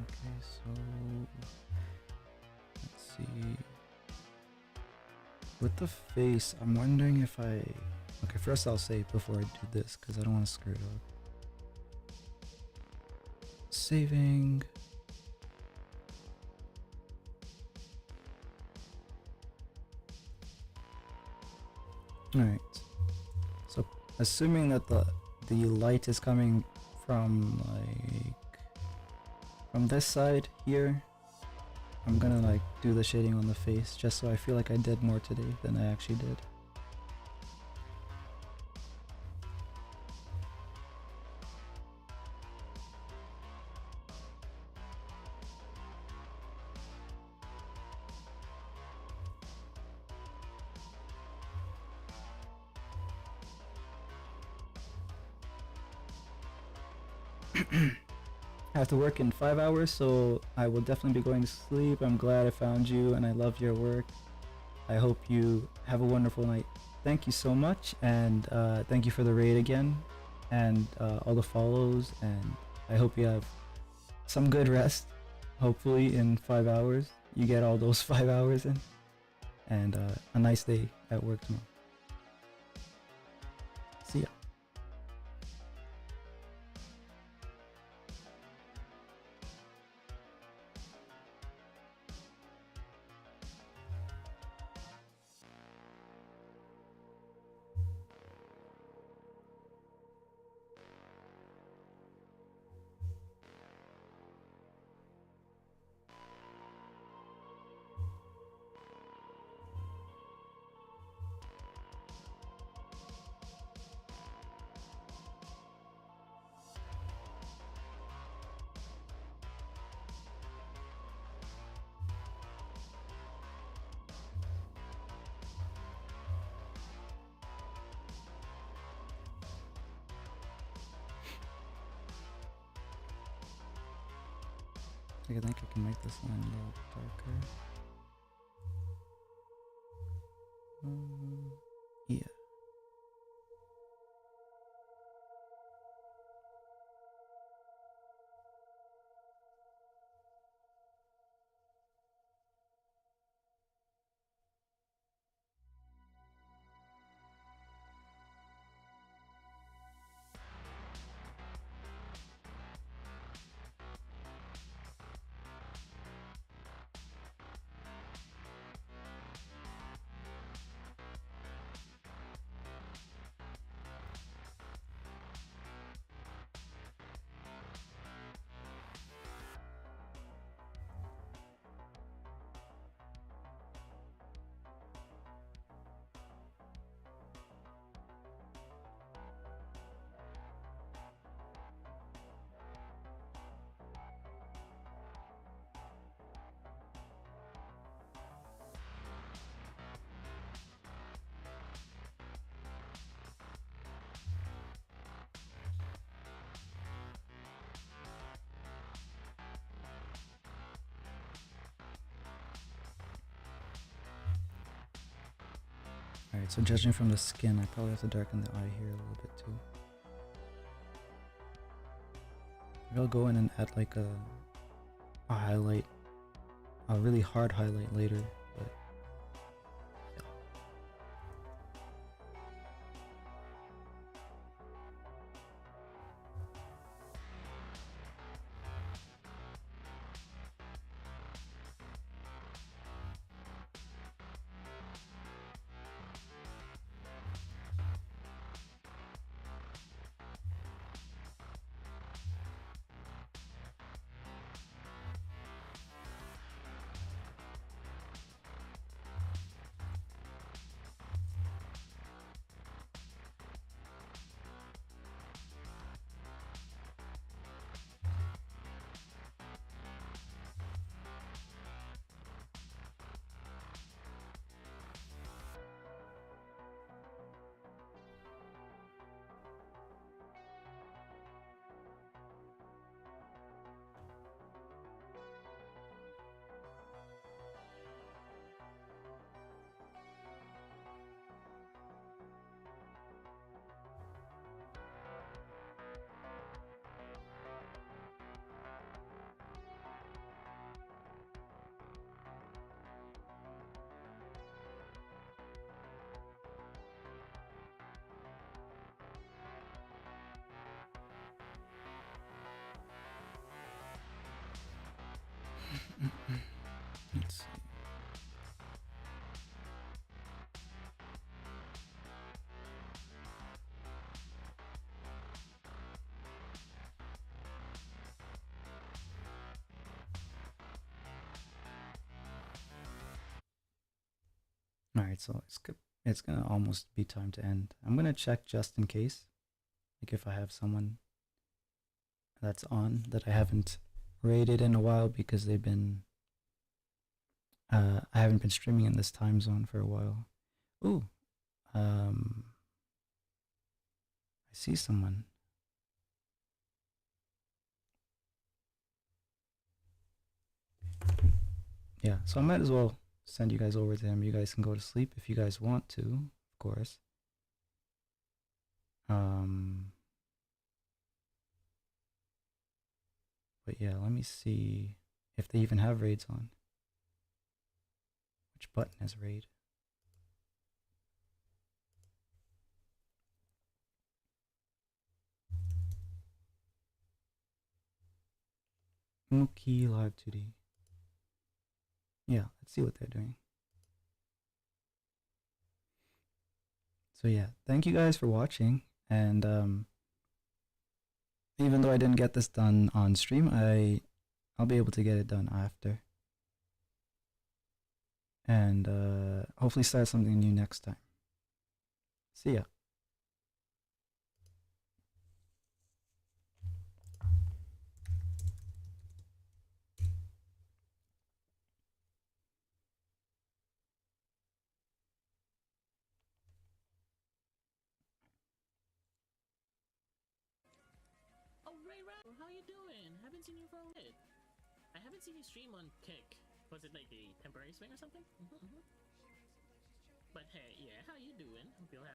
Okay, so let's see. With the face, I'm wondering if I... Okay, first I'll save before I do this because I don't want to screw it up. Saving. Alright. So assuming that the light is coming from like from this side here, I'm gonna like do the shading on the face just so I feel like I did more today than I actually did. I have to work in 5 hours, so I will definitely be going to sleep. I'm glad I found you and I love your work. I hope you have a wonderful night. Thank you so much, and thank you for the raid again and all the follows, and I hope you have some good rest. Hopefully in 5 hours you get all those 5 hours in, and a nice day at work tomorrow. See ya. I think I can make this line a little darker. Yeah. Alright, so judging from the skin, I probably have to darken the eye here a little bit too. Maybe I'll go in and add like a highlight, a really hard highlight later, but yeah. Let's see. All right, so it's gonna almost be time to end. I'm gonna check just in case, like if I have someone that's on that I haven't rated in a while because they've been I haven't been streaming in this time zone for a while. Ooh, I see someone. Yeah, so I might as well send you guys over to him. You guys can go to sleep if you guys want to, of course. But yeah, let me see if they even have raids on. Which button is raid? Mookie Live 2D. Yeah, let's see what they're doing. So yeah, thank you guys for watching, and even though I didn't get this done on stream, I'll be able to get it done after, and hopefully start something new next time. See ya. Oh, Ray Ray, how you doing? Haven't seen you for a bit. I haven't seen you stream on Kick. Was it like a temporary swing or something? But hey, yeah, how you doing? Hope you'll have